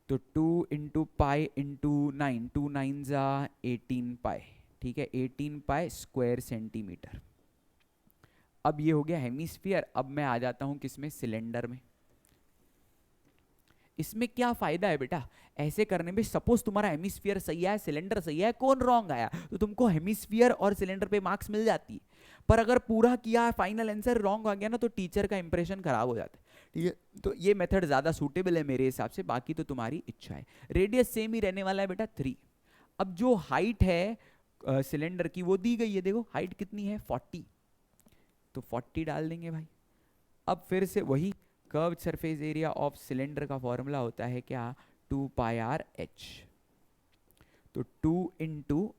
तो 2 इंटू पाई इंटू 9, 2 9 जा 18 पाई। ठीक है, 18 पाई स्क्वायर सेंटीमीटर। अब ये हो गया हेमिस्फीयर। अब मैं आ जाता हूं किसमें, सिलेंडर में। इसमें क्या फायदा है बेटा ऐसे करने में? सपोज तुम्हारा हेमिस्फीयर सही है, सिलेंडर सही है, कौन रॉन्ग आया, तो तुमको हेमिस्फीयर और सिलेंडर पे मार्क्स मिल जाती है। पर अगर पूरा किया फाइनल आंसर रॉन्ग आ गया ना, तो टीचर का इंप्रेशन खराब हो जाता है। ठीक है, तो ये मेथड ज्यादा सूटेबल है मेरे हिसाब से, बाकी तो तुम्हारी इच्छा है। रेडियस सेम ही रहने वाला है बेटा 3। अब जो हाइट है सिलेंडर की वो दी गई है, देखो हाइट कितनी है 40, तो 40 डाल देंगे भाई। अब फिर से वही curved surface area of cylinder का फॉर्मूला होता है क्या, 2 पाई आर एच। तो 2 इंटू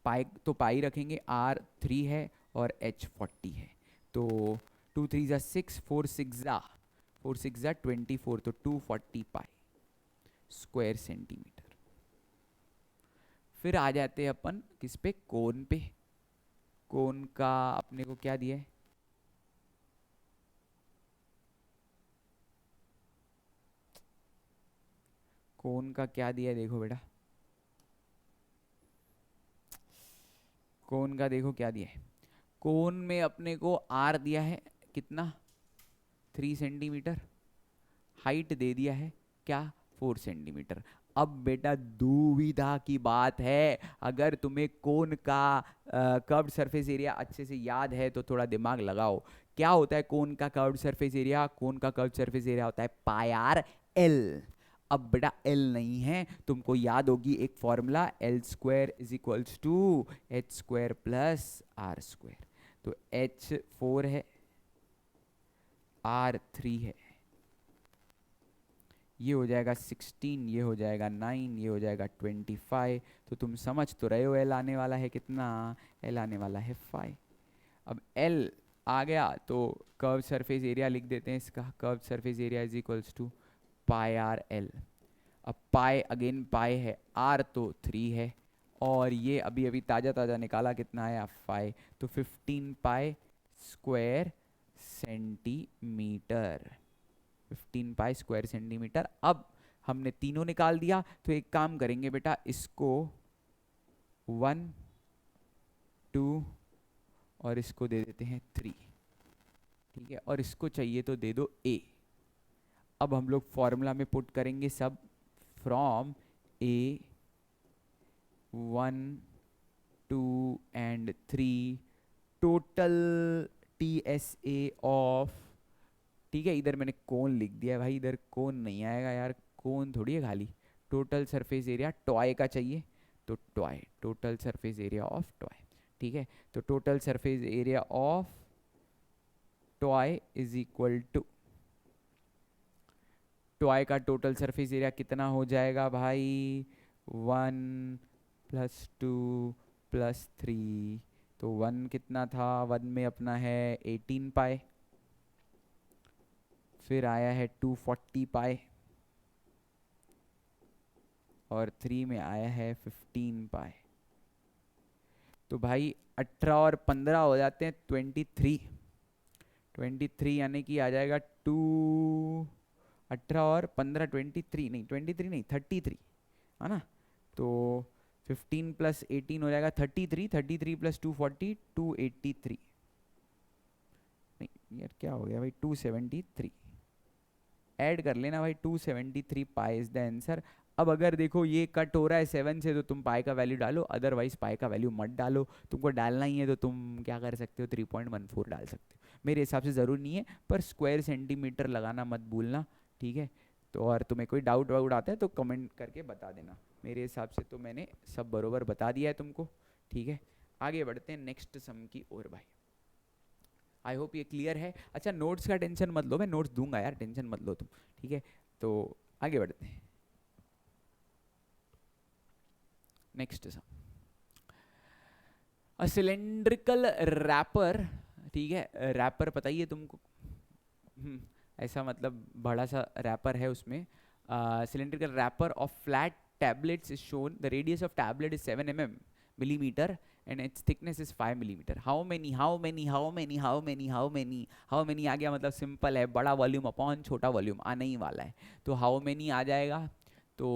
पाई, तो पाई रखेंगे, आर 3 है और एच 40 है, तो 2 3 जा 6, 4 6 जा 24, तो 240 पाई स्क्वायर सेंटीमीटर। फिर आ जाते हैं अपन किस पे, कोन पे। कोन का अपने को क्या दिया है, कोन का क्या दिया है देखो बेटा, कोन का देखो क्या दिया है। कोन में अपने को आर दिया है कितना, 3 सेंटीमीटर, हाइट दे दिया है क्या 4 सेंटीमीटर। अब बेटा दुविधा की बात है, अगर तुम्हें कोन का कर्व्ड सरफेस एरिया अच्छे से याद है तो थोड़ा दिमाग लगाओ। क्या होता है कोन का कर्व्ड सरफेस एरिया, कोन का कर्व्ड सरफेस एरिया होता है पाई आर एल। अब बेटा एल नहीं है, तुमको याद होगी एक formula, L square is equals to H square plus R square. तो एच 4 है, आर 3 है, ये हो जाएगा 16, ये हो जाएगा 9, ये हो जाएगा 25। तो तुम समझ तो रहे हो एल आने वाला है कितना, एल आने वाला है 5। अब एल आ गया तो कर्व सरफेस एरिया लिख देते हैं इसका, curve surface area is equals to pi R L. अब पाई अगेन पाई है, आर तो 3 है, और ये अभी अभी ताज़ा ताज़ा निकाला कितना आया 5, तो 15 pi square centimetre, 15 pi square centimetre. अब हमने तीनों निकाल दिया, तो एक काम करेंगे बेटा, इसको 1 2 और इसको दे देते हैं 3, ठीक है, और इसको चाहिए तो दे दो a। अब हम लोग फॉर्मूला में पुट करेंगे सब, from a 1 2 and 3 total TSA of, ठीक है, इधर मैंने कोन लिख दिया भाई, इधर कोन नहीं आएगा यार, कोन थोड़ी है खाली, टोटल सरफेस एरिया टॉय का चाहिए, तो toy, total surface area of toy, ठीक है। तो total surface area of toy is equal to, toy का टोटल सरफेस एरिया कितना हो जाएगा भाई, 1 + 2 + 3, तो 1 कितना था, 1 में अपना है 18 पाई, फिर आया है 240 पाई, और 3 में आया है 15 पाई। तो भाई 18 और 15 हो जाते हैं 23, 23 यानी कि आ जाएगा 18 और 15 23 नहीं, 23 नहीं 33 है ना। तो 15 + 18 हो जाएगा 33, 33 + 240 283, नहीं यार क्या हो गया भाई, 273 ऐड कर लेना भाई, 273 पाई इज द आंसर। अब अगर देखो ये कट हो रहा है 7 से, तो तुम पाई का वैल्यू डालो, अदरवाइज पाई का वैल्यू मत डालो। तुमको डालना ही है तो तुम क्या कर सकते हो, 3.14 डाल सकते हो, मेरे हिसाब से ज़रूरी नहीं है, पर स्क्वायर सेंटीमीटर लगाना मत भूलना, ठीक है। तो और तुम्हें कोई डाउट वाउट आता है तो कमेंट करके बता देना, मेरे हिसाब से तो मैंने सब बरोबर बता दिया है तुमको, ठीक है। आगे बढ़ते हैं नेक्स्ट सम की ओर भाई, आई होप ये क्लियर है। अच्छा नोट्स का टेंशन मत लो, मैं नोट्स दूंगा यार, टेंशन मत लो तुम, ठीक है। तो आगे बढ़ते हैं next sum, a cylindrical wrapper, ठीक है, रैपर पता ही है तुमको, ऐसा मतलब बड़ा सा रैपर है उसमें, cylindrical wrapper of flat tablets is shown, the radius of tablet is 7 millimeter and its thickness is 5 millimeter. How many आ गया, मतलब सिंपल है, बड़ा वॉल्यूम अपॉन छोटा वॉल्यूम आने ही वाला है, तो हाउ मेनी आ जाएगा, तो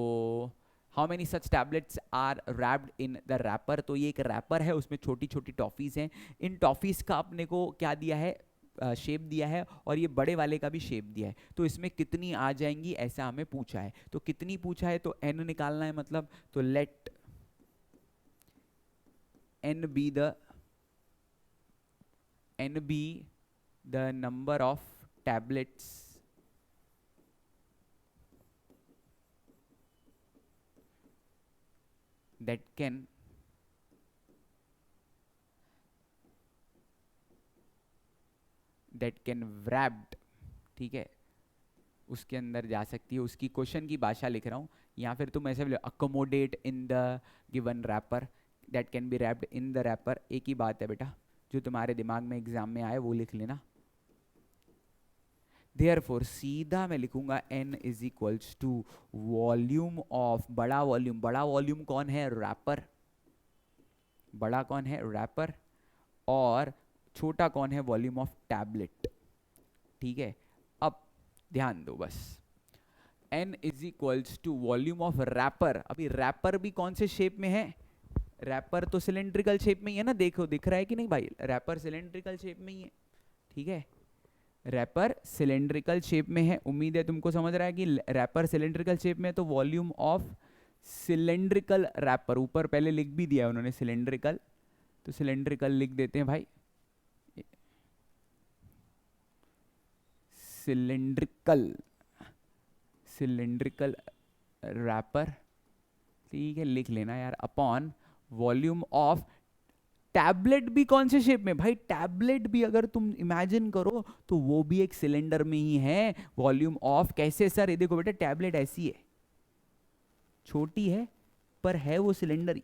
how many such tablets are wrapped in the wrapper. तो ये एक रैपर है, उसमें छोटी छोटी टॉफीज़ हैं, इन टॉफीज़ का अपने को क्या दिया है, शेप दिया है और ये बड़े वाले का भी शेप दिया है, तो इसमें कितनी आ जाएंगी ऐसा हमें पूछा है। तो कितनी पूछा है तो n निकालना है मतलब, तो late n be the number of tablets that can wrapped, ठीक है, उसके अंदर जा सकती है। उसकी क्वेश्चन की भाषा लिख रहा हूँ, या फिर तुम ऐसे बोलो accommodate in the given wrapper that can be wrapped in the wrapper. एक ही बात है बेटा, जो तुम्हारे दिमाग में एग्जाम में आए वो लिख लेना। Therefore सीधा मैं लिखूंगा n is equals to volume of, बड़ा वॉल्यूम कौन है, रैपर, बड़ा कौन है रैपर, और छोटा कौन है, वॉल्यूम ऑफ टैबलेट, ठीक है। अब ध्यान दो बस, n is equals to volume of wrapper. अभी रैपर भी कौन से शेप में है, रैपर तो सिलेंड्रिकल शेप में ही है ना, देखो दिख रहा है कि नहीं भाई, रैपर सिलेंड्रिकल शेप में ही है, ठीक है, रैपर सिलेंड्रिकल शेप में है। उम्मीद है तुमको समझ रहा है कि रैपर सिलेंड्रिकल शेप में है, तो वॉल्यूम ऑफ सिलेंड्रिकल रैपर, ऊपर पहले लिख भी दिया है उन्होंने सिलेंड्रिकल, तो सिलेंड्रिकल लिख देते हैं भाई, सिलेंड्रिकल रैपर, ठीक है, लिख लेना यार, अपॉन वॉल्यूम ऑफ टैबलेट भी कौन से शेप में भाई, टैबलेट भी अगर तुम इमेजिन करो तो वो भी एक सिलेंडर में ही है। वॉल्यूम ऑफ कैसे सर, ये देखो बेटा टैबलेट ऐसी है, छोटी है पर है वो सिलेंडर ही।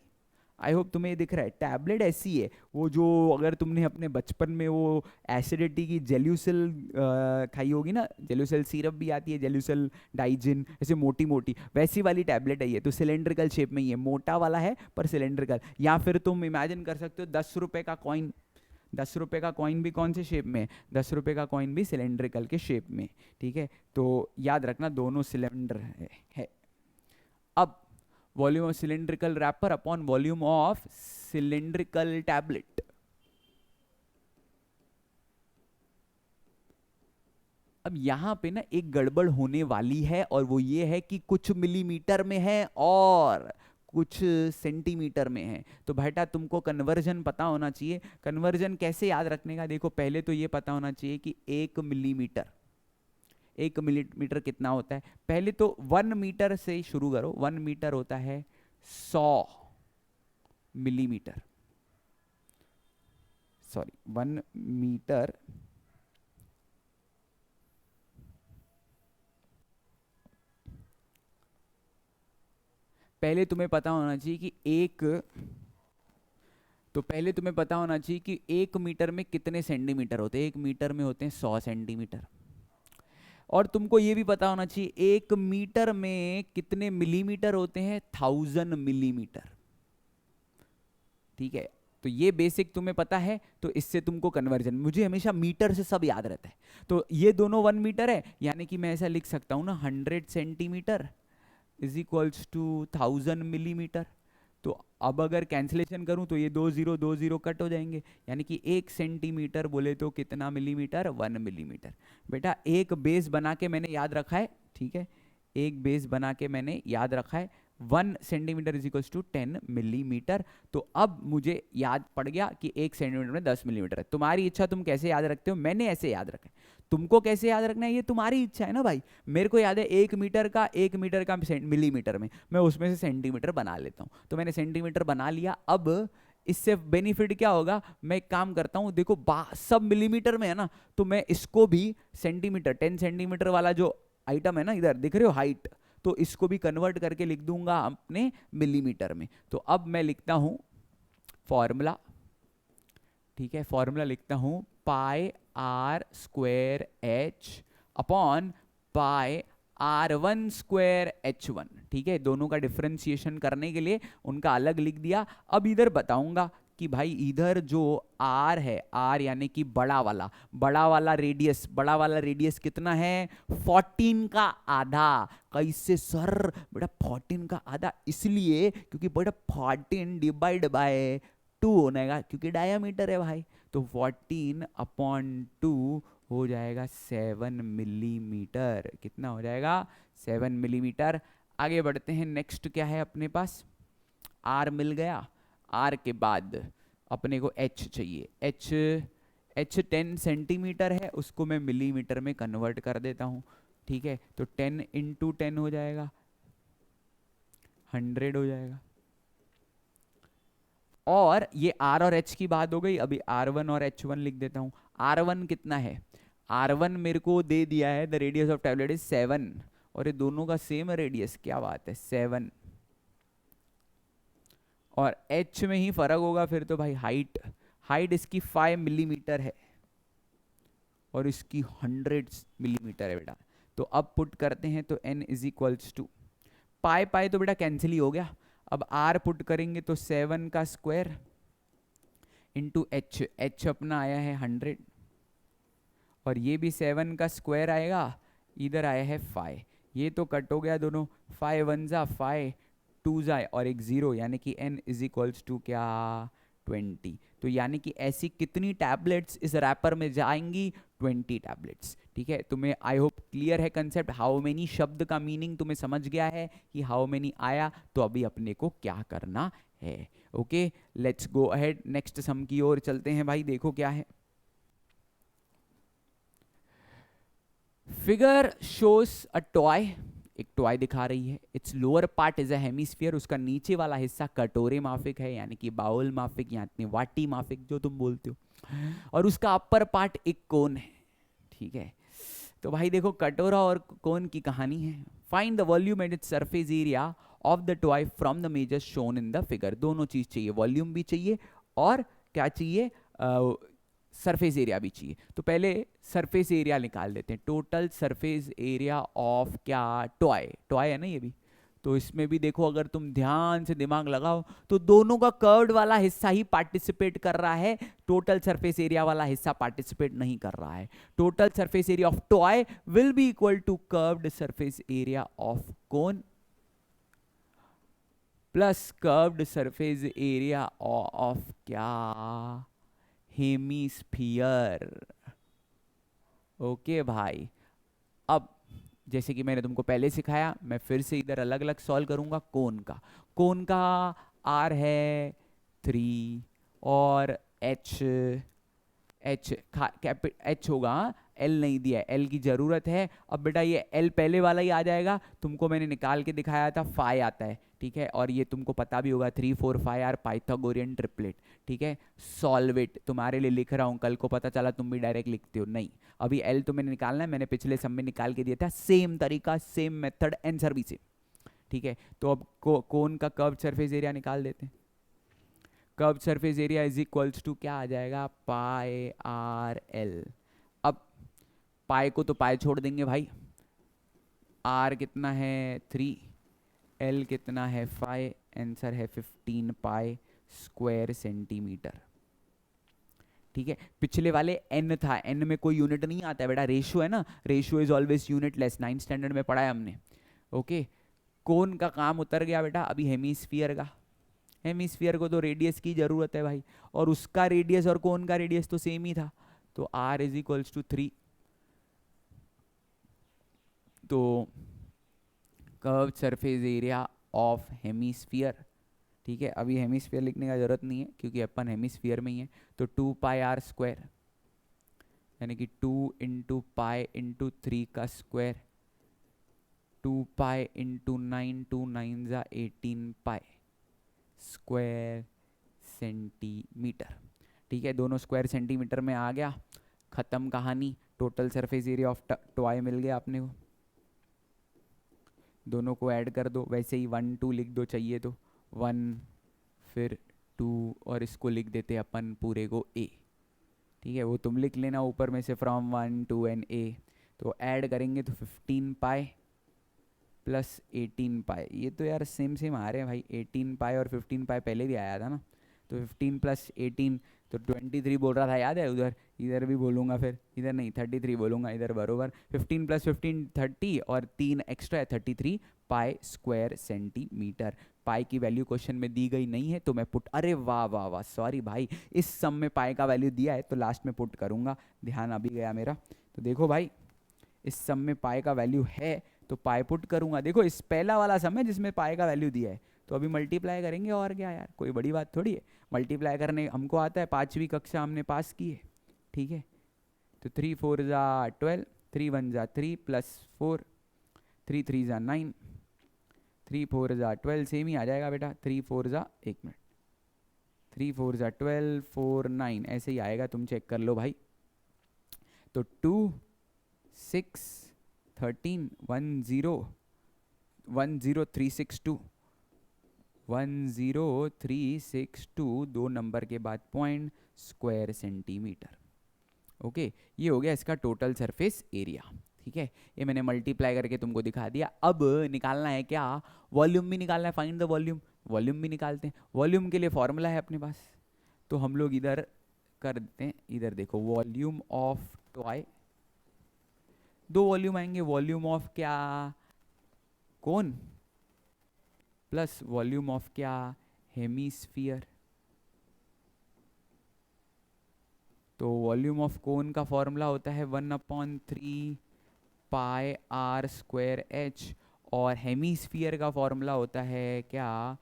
आई होप तुम्हें ये दिख रहा है, टैबलेट ऐसी है, वो जो अगर तुमने अपने बचपन में वो एसिडिटी की जेल्यूसिल खाई होगी ना, जेल्यूसिल सिरप भी आती है, जेल्यूसिल डाइजिन, ऐसे मोटी मोटी वैसी वाली टैबलेट है ये, तो सिलेंड्रिकल शेप में ही है, मोटा वाला है पर सिलेंड्रिकल। या फिर तुम इमेजिन कर सकते हो 10 रुपए का कॉइन, 10 रुपए का कॉइन भी कौन से शेप में, 10 रुपए का कॉइन भी सिलेंड्रिकल के शेप में, ठीक है। तो याद रखना दोनों सिलेंडर है। अब volume of cylindrical wrapper upon volume of cylindrical tablet, अब यहां पे ना एक गड़बड़ होने वाली है, और वो ये है कि कुछ मिलीमीटर में है और कुछ सेंटीमीटर में है। तो बेटा तुमको कन्वर्जन पता होना चाहिए। कन्वर्जन कैसे याद रखने का, देखो पहले तो ये पता होना चाहिए कि 1 मिलीमीटर, 1 मिलीमीटर कितना होता है, पहले तो 1 मीटर से शुरू करो। 1 मीटर होता है 100 मिलीमीटर, सॉरी 1 मीटर पहले तुम्हें पता होना चाहिए कि पहले तुम्हें पता होना चाहिए कि 1 मीटर में कितने सेंटीमीटर होते हैं। 1 मीटर में होते हैं 100 सेंटीमीटर। और तुमको ये भी पता होना चाहिए 1 मीटर में कितने मिलीमीटर होते हैं, 1000 मिलीमीटर, ठीक है। तो ये बेसिक तुम्हें पता है, तो इससे तुमको कन्वर्जन, मुझे हमेशा मीटर से सब याद रहता है, तो ये दोनों 1 मीटर है, यानी कि मैं ऐसा लिख सकता हूं ना 100 centimetre is equals to 1000 millimetre. तो अब अगर कैंसिलेशन करूं तो ये 2 0 कट हो जाएंगे, यानी कि 1 सेंटीमीटर बोले तो कितना मिलीमीटर, 1 मिलीमीटर। बेटा एक बेस बना के मैंने याद रखा है, ठीक है, एक बेस बना के मैंने याद रखा है, 1 centimetre is equals to 10 millimetre. तो अब मुझे याद पड़ गया कि 1 सेंटीमीटर में 10 मिलीमीटर है। तुम्हारी इच्छा तुम कैसे याद रखते हो, मैंने ऐसे याद रखा है, तुमको कैसे याद रखना है ये तुम्हारी इच्छा है ना भाई। मेरे को याद है 1 मीटर का मिलीमीटर में, मैं उसमें से सेंटीमीटर बना लेता हूँ, तो मैंने सेंटीमीटर बना लिया। अब इससे बेनिफिट क्या होगा, मैं एक काम करता हूँ, देखो सब मिलीमीटर में है ना, तो मैं इसको भी सेंटीमीटर, 10 सेंटीमीटर वाला जो आइटम है ना, इधर दिख रहे हो हाइट, तो इसको भी कन्वर्ट करके लिख दूंगा अपने मिलीमीटर में। तो अब मैं लिखता हूं फॉर्मूला, ठीक है, फॉर्मूला लिखता हूं pi r square h upon pi R1 square H1, ठीक है। दोनों का डिफरेंशिएशन करने के लिए उनका अलग लिख दिया। अब इधर बताऊंगा कि भाई इधर जो R है, R यानी कि बड़ा वाला रेडियस कितना है, 14 का आधा। कैसे सर, बेटा 14 का आधा इसलिए क्योंकि बेटा 14 डिवाइड बाय 2 होने का, क्योंकि डायमीटर है भाई, तो 14/2 हो जाएगा 7 मिलीमीटर। कितना हो जाएगा? 7 मिलीमीटर। आगे बढ़ते हैं, नेक्स्ट क्या है अपने पास? आर मिल गया। आर के बाद अपने को एच चाहिए। एच 10 सेंटीमीटर है, उसको मैं मिलीमीटर में कन्वर्ट कर देता हूँ। ठीक है, तो 10 इंटू 10 हो जाएगा 100 हो जाएगा। और ये आर और एच की बात हो गई। अभी R1 और H1 लिख देता हूँ। R1 कितना है? R1 मेरे को दे दिया है, the radius of tablet is 7, और ये दोनों का सेम रेडियस, क्या बात है, 7। और H में ही फर्क होगा फिर तो भाई। हाइट इसकी 5 मिलीमीटर है और इसकी 100 मिलीमीटर है बेटा। तो अब पुट करते हैं, तो n इज इक्वल्स टू पाई पाई तो बेटा कैंसिल ही हो गया। अब r पुट करेंगे तो 7 का स्क्वायर इंटू एच अपना आया है 100, और ये भी 7 का स्क्वायर आएगा, इधर आया है 5। ये तो कट हो गया दोनों, 5 1 जा 5, 2 जाए और एक 0, यानी कि n इज इक्वल्स टू क्या? 20। तो यानी कि ऐसी कितनी टैबलेट्स इस रैपर में जाएंगी? 20 टैबलेट्स। ठीक है, तुम्हें आई होप क्लियर है कंसेप्ट। हाउ मेनी शब्द का मीनिंग तुम्हें समझ गया है कि हाउ मेनी आया, तो अभी अपने को क्या करना है। Okay, let's go ahead, next sum की ओर चलते हैं भाई। देखो क्या है, फिगर शोज अ टॉय। एक टॉय दिखा रही है। It's lower part is a hemisphere, उसका नीचे वाला हिस्सा कटोरे माफिक है, यानी कि बाउल माफिक या वाटी माफिक जो तुम बोलते हो, और उसका अपर पार्ट एक कोन है। ठीक है, तो भाई देखो कटोरा और कोन की कहानी है। Find the volume and its surface area of the toy from the measures shown in the figure. दोनों चीज चाहिए, वॉल्यूम भी चाहिए और क्या चाहिए, सरफेस एरिया भी चाहिए। तो पहले सरफेस एरिया निकाल लेते हैं। टोटल सरफेस एरिया ऑफ क्या? टॉय है ना ये भी। तो इसमें भी देखो, अगर तुम ध्यान से दिमाग लगाओ तो दोनों का कर्व्ड वाला हिस्सा ही पार्टिसिपेट कर रहा है, टोटल सरफेस एरिया वाला हिस्सा पार्टिसिपेट नहीं कर रहा है। Total surface area of toy will be equal to curved surface area of cone plus curved surface area of क्या? हेमिस्फीयर। ओके भाई, अब जैसे कि मैंने तुमको पहले सिखाया, मैं फिर से इधर अलग अलग सॉल्व करूंगा। कोन का आर है 3 और एच एच होगा, एल नहीं दिया है, एल की जरूरत है। अब बेटा ये एल पहले वाला ही आ जाएगा, तुमको मैंने निकाल के दिखाया था, 5 आता है। ठीक है, और ये तुमको पता भी होगा 3 4 5 आर पाइथागोरियन ट्रिपलेट। ठीक है, सॉल्व इट, तुम्हारे लिए लिख रहा हूँ, कल को पता चला तुम भी डायरेक्ट लिखते हो। नहीं, अभी एल तुम्हें निकालना है, मैंने पिछले सब में निकाल के दिया था, सेम तरीका, सेम मेथड, आंसर भी सेम। ठीक है, तो अब कोन का कर्व सरफेस एरिया निकाल देते हैं। Curve surface area is equals to क्या आ जाएगा? Pi R L. अब पाई को तो पाई छोड़ देंगे भाई, आर कितना है 3, एल कितना है 5, आंसर है 15 पाई स्क्वायर सेंटीमीटर। ठीक है, पिछले वाले n था, n में कोई यूनिट नहीं आता है बेटा, रेशियो है ना, ratio is always unitless, 9th standard में पढ़ा है हमने। ओके, कोन का काम उतर गया बेटा, अभी हेमिस्फीयर का। हेमिस्फीयर को तो रेडियस की जरूरत है भाई, और उसका रेडियस और कोन का रेडियस तो सेम ही था, तो r इज इक्वल्स टू 3। तो curve surface area of hemisphere. ठीक है, अभी हेमिस्फीयर लिखने का जरूरत नहीं है क्योंकि अपन हेमिस्फीयर में ही है। तो 2 पाई आर स्क्वायर, यानी कि 2 इंटू पाई इंटू 3 का स्क्वायर, 2 पाई इंटू 9, 2 9 जा 18 पाई स्क्वायर सेंटीमीटर। ठीक है, दोनों स्क्वायर सेंटीमीटर में आ गया, खत्म कहानी। Total surface area of toy मिल गया अपने को, दोनों को ऐड कर दो। वैसे ही 1 2 लिख दो चाहिए तो, 1 फिर 2 और इसको लिख देते अपन पूरे को a। ठीक है, वो तुम लिख लेना ऊपर में से, फ्रॉम 1 2 एंड a। तो ऐड करेंगे तो 15 पाई प्लस 18 पाई, ये तो यार सेम सेम आ रहे हैं भाई, 18 पाई और 15 पाई पहले भी आया था ना। तो 15 प्लस 18 तो 23 बोल रहा था, याद है उधर, इधर भी बोलूँगा, फिर इधर नहीं 33 बोलूँगा, इधर बरोबर 15 + 15 30 और 3 एक्स्ट्रा है 33 पाई स्क्वायर सेंटीमीटर। पाई की वैल्यू क्वेश्चन में दी गई नहीं है तो मैं पुट, अरे वाह वाह वाह, सॉरी भाई, इस सम में पाई का वैल्यू दिया है तो लास्ट में पुट करूँगा, ध्यान अभी गया मेरा। तो देखो भाई, इस सम में पाई का वैल्यू है तो पाई पुट करूँगा। देखो इस पहला वाला सम है जिसमें पाई का वैल्यू दिया है, तो अभी मल्टीप्लाई करेंगे, और क्या यार, कोई बड़ी बात थोड़ी है। मल्टीप्लाई करने हमको आता है, 5वीं कक्षा हमने पास की है, ठीक है। तो 3 4 = 12, 3 1 = 3 + 4, 3 3 = 9, 3 4 = 12, सेम ही आ जाएगा बेटा। 3 4 = 1 मिनट, 3 4 = 12, 4 9 ऐसे ही आएगा, तुम चेक कर लो भाई। तो 2 6 13 10362, 10362, 2 नंबर के बाद पॉइंट, स्क्वायर सेंटीमीटर। ओके, ये हो गया इसका टोटल सरफेस एरिया, ठीक है। ये मैंने मल्टीप्लाई करके तुमको दिखा दिया। अब निकालना है क्या, वॉल्यूम भी निकालना है, फाइंड द वॉल्यूम। वॉल्यूम भी निकालते हैं। वॉल्यूम के लिए फॉर्मूला है अपने पास, तो हम लोग इधर कर देते हैं। इधर देखो, वॉल्यूम ऑफ टॉय, 2 वॉल्यूम आएंगे, वॉल्यूम ऑफ क्या, कोन, प्लस वॉल्यूम ऑफ क्या, हेमीस्फीयर। तो वॉल्यूम ऑफ कोन का फॉर्मूला होता है 1/3 पाई r स्क्वायर h, और हेमीस्फीयर का फॉर्मूला होता है क्या,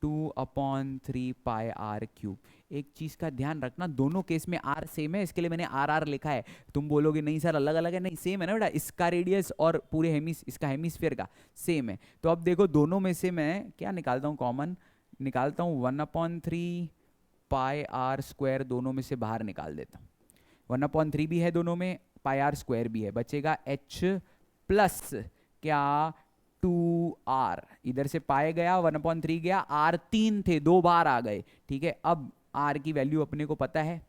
2/3 पाई r क्यूब। एक चीज़ का ध्यान रखना, दोनों केस में r सेम है, इसके लिए मैंने r लिखा है। तुम बोलोगे नहीं सर अलग अलग है, नहीं सेम है ना बेटा, इसका रेडियस और पूरे इसका हेमीस्फीयर का सेम है। तो अब देखो, दोनों में से मैं क्या निकालता हूँ, कॉमन निकालता हूँ, 1/3 पाई r स्क्वायर दोनों में से बाहर निकाल देता हूँ। 1/3 भी है दोनों में, पाई r स्क्वायर भी है, बचेगा h प्लस क्या, 2r। इधर से पाए गया, 1/3 गया, r 3 थे, 2 बार आ गए, ठीक है। अब r की वैल्यू अपने को पता है,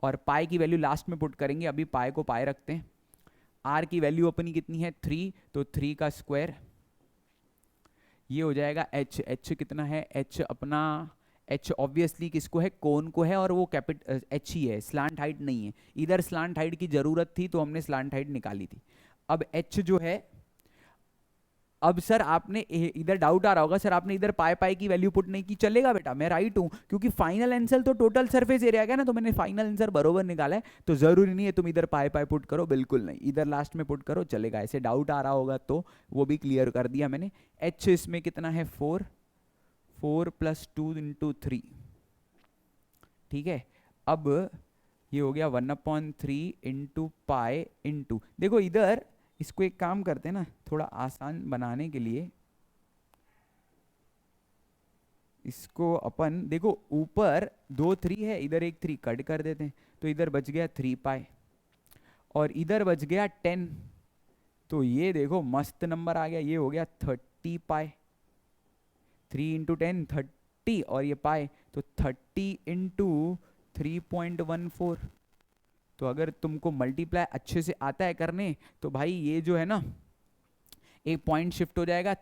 और पाई की वैल्यू लास्ट में पुट करेंगे, अभी पाई को पाए रखते हैं। r की वैल्यू अपनी कितनी है, 3, तो 3 का स्क्वायर, ये हो जाएगा h। h कितना है, h अपना, h ऑब्वियसली किसको है, कोन को है, और वो कैपिटल h ही है, स्लांट हाइट नहीं है। इधर स्लांट हाइट की जरूरत थी तो हमने स्लांट हाइट निकाली थी। अब h जो है, अब सर आपने इधर डाउट आ रहा होगा, सर आपने इधर पाई पाई की वैल्यू पुट नहीं की, चलेगा बेटा, मैं राइट हूं, क्योंकि फाइनल आंसर तो टोटल सरफेस एरिया का ना, तो मैंने फाइनल आंसर बरोबर निकाला है, तो जरूरी नहीं है तुम इधर पाई पाई पुट करो, बिल्कुल नहीं, इधर लास्ट में पुट करो, चलेगा। ऐसे डाउट आ रहा होगा तो वो भी क्लियर कर दिया मैंने। h इसमें कितना है, 4 + 2 × 3, ठीक है। अब ये हो गया 1/3 × पाई × देखो इधर, इसको एक काम करते हैं ना, थोड़ा आसान बनाने के लिए, इसको अपन देखो, ऊपर 2 3 है, इधर एक 3 कट कर देते हैं, तो इधर बच गया 3 पाई, और इधर बच गया 10, तो ये देखो मस्त नंबर आ गया, ये हो गया 30 पाई। 3 × 10 30, और ये पाई, तो 30 × 3.14। तो अगर तुमको मल्टीप्लाई अच्छे से आता है करने, तो भाई ये जो है ना, एक पॉइंट शिफ्ट हो जाएगा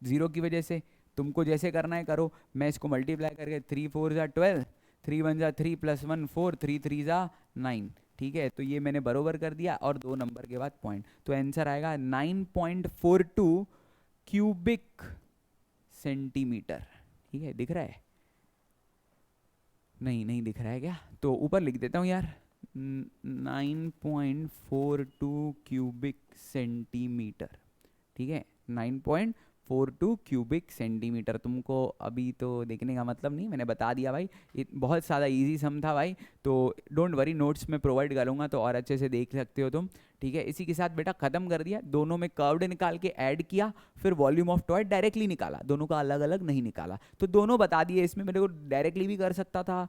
0 की वजह से। तुमको जैसे करना है करो, मैं इसको मल्टीप्लाई करके 3 4 = 12, 3 1 = 3 + 1 4, 3 3 = 9, ठीक है। तो ये मैंने बरोबर कर दिया, और 2 नंबर के बाद पॉइंट, तो आंसर आएगा 9.42 क्यूबिक सेंटीमीटर, ठीक है। दिख रहा है, नहीं दिख रहा है क्या, तो ऊपर लिख देता हूँ यार, 9.42 क्यूबिक सेंटीमीटर, ठीक है। 9.42 क्यूबिक सेंटीमीटर। तुमको अभी तो देखने का मतलब नहीं, मैंने बता दिया भाई, बहुत ज़्यादा इजी सम था भाई, तो डोंट वरी, नोट्स में प्रोवाइड करूँगा तो और अच्छे से देख सकते हो तुम, ठीक है। इसी के साथ बेटा ख़त्म कर दिया, दोनों में कर्व्ड निकाल के ऐड किया, फिर वॉल्यूम ऑफ टॉय डायरेक्टली निकाला, दोनों का अलग अलग नहीं निकाला, तो दोनों बता दिए। इसमें मेरे को डायरेक्टली भी कर सकता था,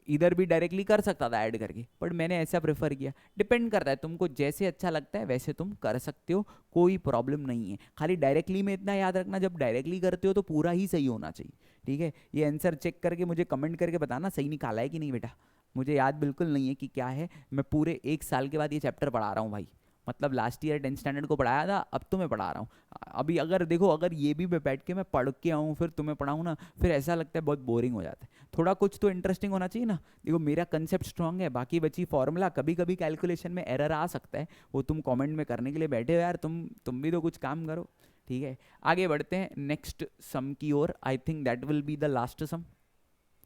इधर भी डायरेक्टली कर सकता था ऐड करके, बट मैंने ऐसा प्रेफर किया। डिपेंड करता है, तुमको जैसे अच्छा लगता है वैसे तुम कर सकते हो, कोई प्रॉब्लम नहीं है। खाली डायरेक्टली में इतना याद रखना, जब डायरेक्टली करते हो तो पूरा ही सही होना चाहिए, ठीक है। ये आंसर चेक करके मुझे कमेंट करके बताना सही निकाला है कि नहीं बेटा, मुझे याद बिल्कुल नहीं है कि क्या है, मैं पूरे 1 साल के बाद ये चैप्टर पढ़ा रहा हूँ भाई, मतलब लास्ट ईयर 10th स्टैंडर्ड को पढ़ाया था, अब तुम्हें पढ़ा रहा हूँ। अभी अगर देखो, अगर ये भी मैं बैठ के मैं पढ़ के आऊँ फिर तुम्हें पढ़ाऊँ ना, फिर ऐसा लगता है बहुत बोरिंग हो जाता है। थोड़ा कुछ तो इंटरेस्टिंग होना चाहिए ना। देखो मेरा कंसेप्ट स्ट्रांग है, बाकी बची फॉर्मूला, कभी कभी कैलकुलेशन में एरर आ सकता है, वो तुम कमेंट में करने के लिए बैठे हो यार, तुम भी तो कुछ काम करो। ठीक है, आगे बढ़ते हैं नेक्स्ट सम की ओर। I think that will be the last sum,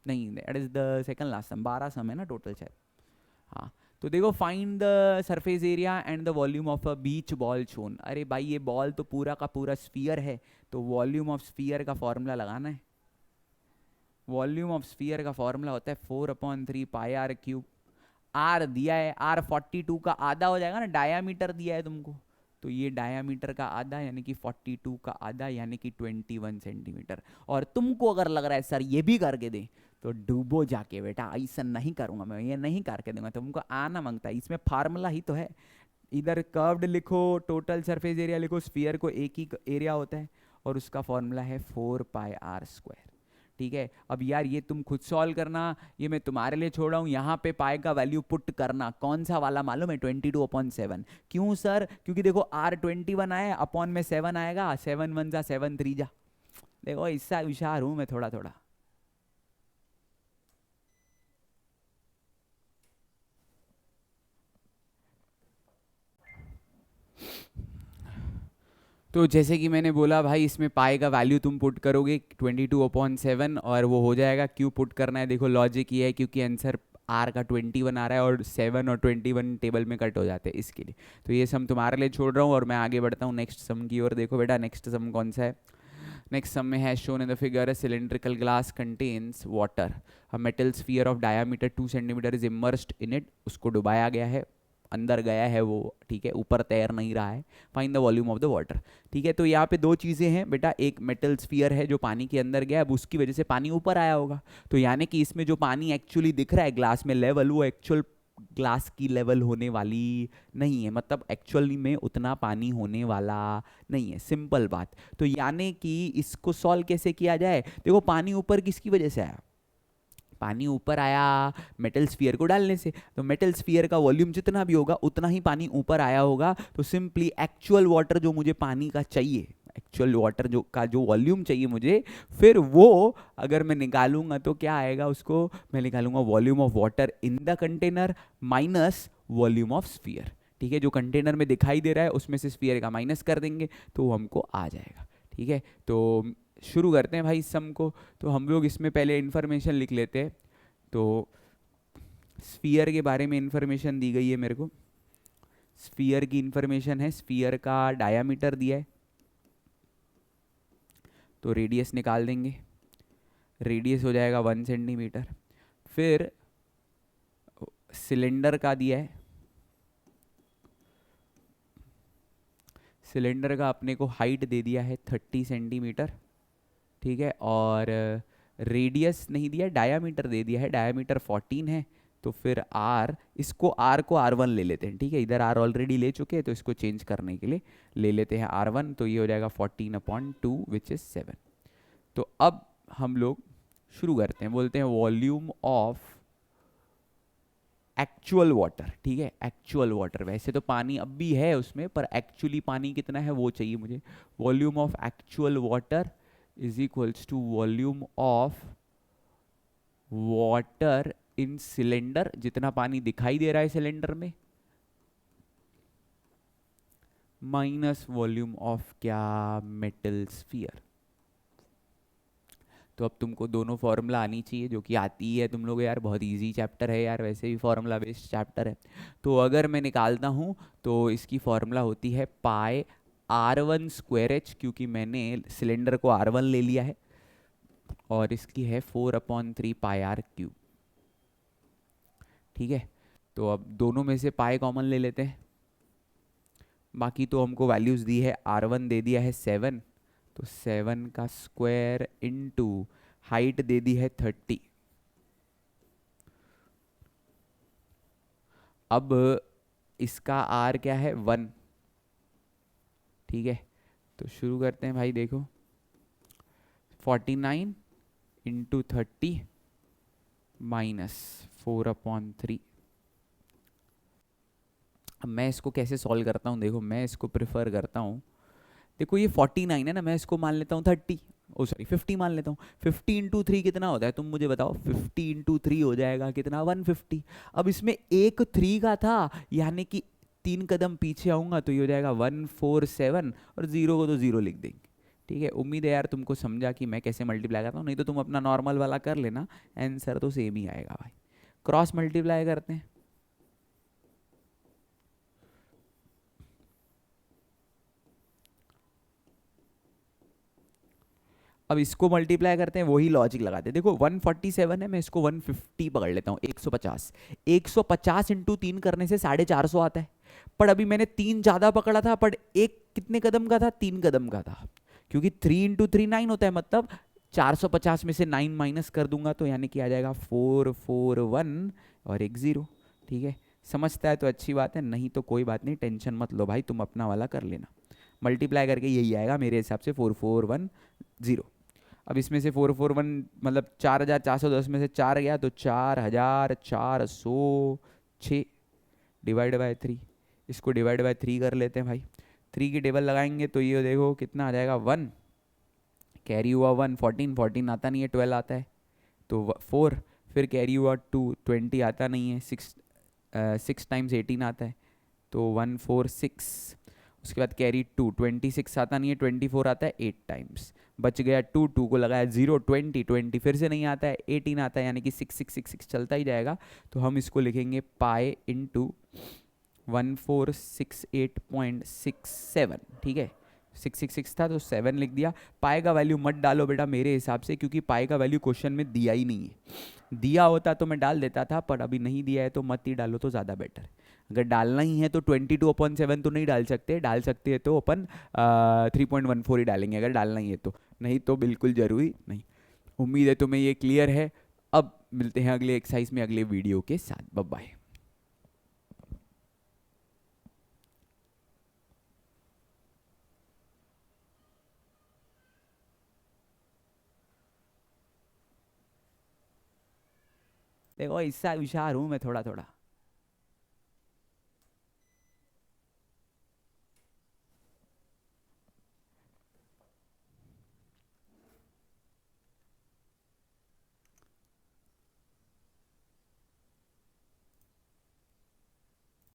नहीं that is the second last sum. 12 sum है ना टोटल शायद। हाँ, तो देखो, find the surface area and the volume of a beach ball shown. अरे भाई ये बॉल तो पूरा का पूरा स्फीयर है, तो वॉल्यूम ऑफ स्फीयर का फॉर्मूला लगाना है। वॉल्यूम ऑफ स्फीयर का फॉर्मूला होता है 4/3 पाई आर क्यूब। आर दिया है, आर 42 का आधा हो जाएगा ना, डायामीटर दिया है तुमको, तो ये डायामीटर का आधा यानी कि 42 का आधा यानी कि 21 सेंटीमीटर। और तुमको अगर लग रहा है सर ये भी करके दे, तो डूबो जाके बेटा, ऐसा नहीं करूंगा मैं, ये नहीं करके दूंगा, तुमको आना मांगता है, इसमें फार्मूला ही तो है। इधर कर्व्ड लिखो, टोटल सरफेस एरिया लिखो, स्फीयर को एक ही एरिया होता है, और उसका फॉर्मूला है 4πr²। ठीक है, अब यार ये तुम खुद सॉल्व करना, ये मैं तुम्हारे लिए छोड़ रहा हूँ। यहाँ पे पाए का वैल्यू पुट करना, कौन सा वाला मालूम है? 22/7। क्यों सर? क्योंकि देखो R21 आया, अपॉन में 7 आएगा, 7 1 जा 7 3 जा। देखो इससे होशियार हूँ मैं थोड़ा थोड़ा। तो जैसे कि मैंने बोला भाई, इसमें पाए का वैल्यू तुम पुट करोगे 22/7, और वो हो जाएगा। क्यों पुट करना है? देखो लॉजिक ये है, क्योंकि आंसर आर का 21 आ रहा है, और 7 और 21 टेबल में कट हो जाते हैं, इसके लिए। तो ये सम तुम्हारे लिए छोड़ रहा हूँ, और मैं आगे बढ़ता हूँ नेक्स्ट सम की ओर। देखो बेटा नेक्स्ट सम कौन सा है। नेक्स्ट सम में है, shown in the figure, cylindrical glass contains water, a metal sphere of diameter 2 centimetre is immersed in it. उसको डुबाया गया है, अंदर गया है वो, ठीक है, ऊपर तैर नहीं रहा है। Find the volume of the water. ठीक है, तो यहाँ पे दो चीज़ें हैं बेटा, एक मेटल स्फीयर है जो पानी के अंदर गया, अब उसकी वजह से पानी ऊपर आया होगा। तो यानी कि इसमें जो पानी एक्चुअली दिख रहा है ग्लास में लेवल, वो एक्चुअल ग्लास की लेवल होने वाली नहीं है, मतलब एक्चुअली में उतना पानी होने वाला नहीं है, सिंपल बात। तो यानी कि इसको सॉल्व कैसे किया जाए? देखो पानी ऊपर किसकी वजह से आया? पानी ऊपर आया मेटल स्फीयर को डालने से। तो मेटल स्फीयर का वॉल्यूम जितना भी होगा उतना ही पानी ऊपर आया होगा। तो सिंपली एक्चुअल वाटर जो मुझे पानी का चाहिए, एक्चुअल वाटर जो वॉल्यूम चाहिए मुझे, फिर वो अगर मैं निकालूंगा तो क्या आएगा? उसको मैं निकालूंगा volume of water in the container minus volume of sphere. ठीक है, जो कंटेनर में दिखाई दे रहा है उसमें से स्फीयर का माइनस कर देंगे तो वो हमको आ जाएगा। ठीक है, तो शुरू करते हैं भाई इस सम को। तो हम लोग इसमें पहले इन्फॉर्मेशन लिख लेते हैं। तो स्फीयर के बारे में इन्फॉर्मेशन दी गई है मेरे को। स्फीयर की इन्फॉर्मेशन है, स्फीयर का डायामीटर दिया है, तो रेडियस निकाल देंगे। रेडियस हो जाएगा 1 सेंटीमीटर। फिर सिलेंडर का दिया है, सिलेंडर का अपने को हाइट दे दिया है 30 सेंटीमीटर। ठीक है, और रेडियस नहीं दिया, डायामीटर दे दिया है, डायामीटर 14 है। तो फिर आर, इसको आर को R1 ले लेते हैं। ठीक है, इधर आर ऑलरेडी ले चुके हैं, तो इसको चेंज करने के लिए ले लेते हैं R1। तो ये हो जाएगा 14/2 विच इज 7। तो अब हम लोग शुरू करते हैं, बोलते हैं वॉल्यूम ऑफ एक्चुअल वाटर। ठीक है, एक्चुअल वाटर, वैसे तो पानी अब भी है उसमें, पर एक्चुअली पानी कितना है वो चाहिए मुझे। Volume of actual water is equals to volume of water in cylinder, जितना पानी दिखाई दे रहा है सिलेंडर में, माइनस वॉल्यूम ऑफ क्या? Metal sphere. तो अब तुमको दोनों फॉर्मूला आनी चाहिए, जो कि आती है तुम लोग यार, बहुत इजी चैप्टर है यार, वैसे भी फॉर्मूला बेस्ड चैप्टर है। तो अगर मैं निकालता हूँ तो इसकी फॉर्मूला होती है पाई R1²H, क्योंकि मैंने सिलेंडर को R1 ले लिया है, और इसकी है 4/3 पाई R³ ठीक है, तो अब दोनों में से पाई कॉमन ले लेते हैं। बाकी तो हमको वैल्यूज दी है, R1 दे दिया है 7, तो 7 का स्क्वायर इंटू हाइट दे दी है 30। अब इसका R क्या है? 1। ठीक है, तो शुरू करते हैं भाई। देखो 49 इंटू 30 माइनस 4/3, अब मैं इसको कैसे सॉल्व करता हूँ, देखो मैं इसको प्रेफर करता हूँ, देखो ये 49 है ना, मैं इसको मान लेता हूँ 30, ओ सॉरी 50 मान लेता हूँ। 50 इंटू 3 कितना होता है, तुम मुझे बताओ। 50 इंटू 3 हो जाएगा कितना, 150। अब इसमें एक 3 का था, यानी कि 3 कदम पीछे आऊँगा तो ये हो जाएगा 147, और जीरो को तो जीरो लिख देंगे। ठीक है, उम्मीद है यार तुमको समझा कि मैं कैसे मल्टीप्लाई करता हूँ, नहीं तो तुम अपना नॉर्मल वाला कर लेना, आंसर तो सेम ही आएगा भाई। क्रॉस मल्टीप्लाई करते हैं। अब इसको मल्टीप्लाई करते हैं, वही लॉजिक लगाते हैं। देखो 147 है, मैं इसको 150 पकड़ लेता हूँ, 150। 150 इंटू 3 करने से 450 आता है, पर अभी मैंने 3 ज़्यादा पकड़ा था, पर एक कितने कदम का था, 3 कदम का था, क्योंकि 3 इंटू 3 9 होता है, मतलब 450 में से 9 माइनस कर दूंगा तो यानी कि आ जाएगा 441 और एक जीरो। ठीक है, समझता है तो अच्छी बात है, नहीं तो कोई बात नहीं, टेंशन मत लो भाई, तुम अपना वाला कर लेना। मल्टीप्लाई करके यही आएगा मेरे हिसाब से, 4410। अब इसमें से 441 मतलब 4410 में से 4 गया तो 4406 डिवाइड बाय 3। इसको डिवाइड बाय 3 कर लेते हैं भाई, 3 की टेबल लगाएंगे तो ये देखो कितना आ जाएगा, 1 कैरी हुआ 1, 14 14 आता नहीं है, 12 आता है, तो 4, फिर कैरी हुआ 2, 20 आता नहीं है, 6 6 टाइम्स 18 आता है, तो 146। उसके बाद कैरी 2, 26 आता नहीं है, 24 आता है 8 टाइम्स, बच गया 2, 2 को लगाया 0, 20, 20 फिर से नहीं आता है, 18 आता है, यानी कि 6 6 6 6 चलता ही जाएगा। तो हम इसको लिखेंगे पाई इंटू 1468.67। ठीक है, 666 था तो 7 लिख दिया। पाई का वैल्यू मत डालो बेटा मेरे हिसाब से, क्योंकि पाई का वैल्यू क्वेश्चन में दिया ही नहीं है, दिया होता तो मैं डाल देता था, पर अभी नहीं दिया है तो मत ही डालो तो ज़्यादा बेटर है। अगर डालना ही है तो 22/7 तो नहीं डाल सकते, डाल सकते हैं तो अपन 3.14 ही डालेंगे अगर डालना ही है तो, नहीं तो बिल्कुल ज़रूरी नहीं। उम्मीद है तुम्हें ये क्लियर है। अब मिलते हैं अगले एक्सरसाइज में अगले वीडियो के साथ, बाय बाय। देखो इससे होशियार हूँ मैं थोड़ा थोड़ा।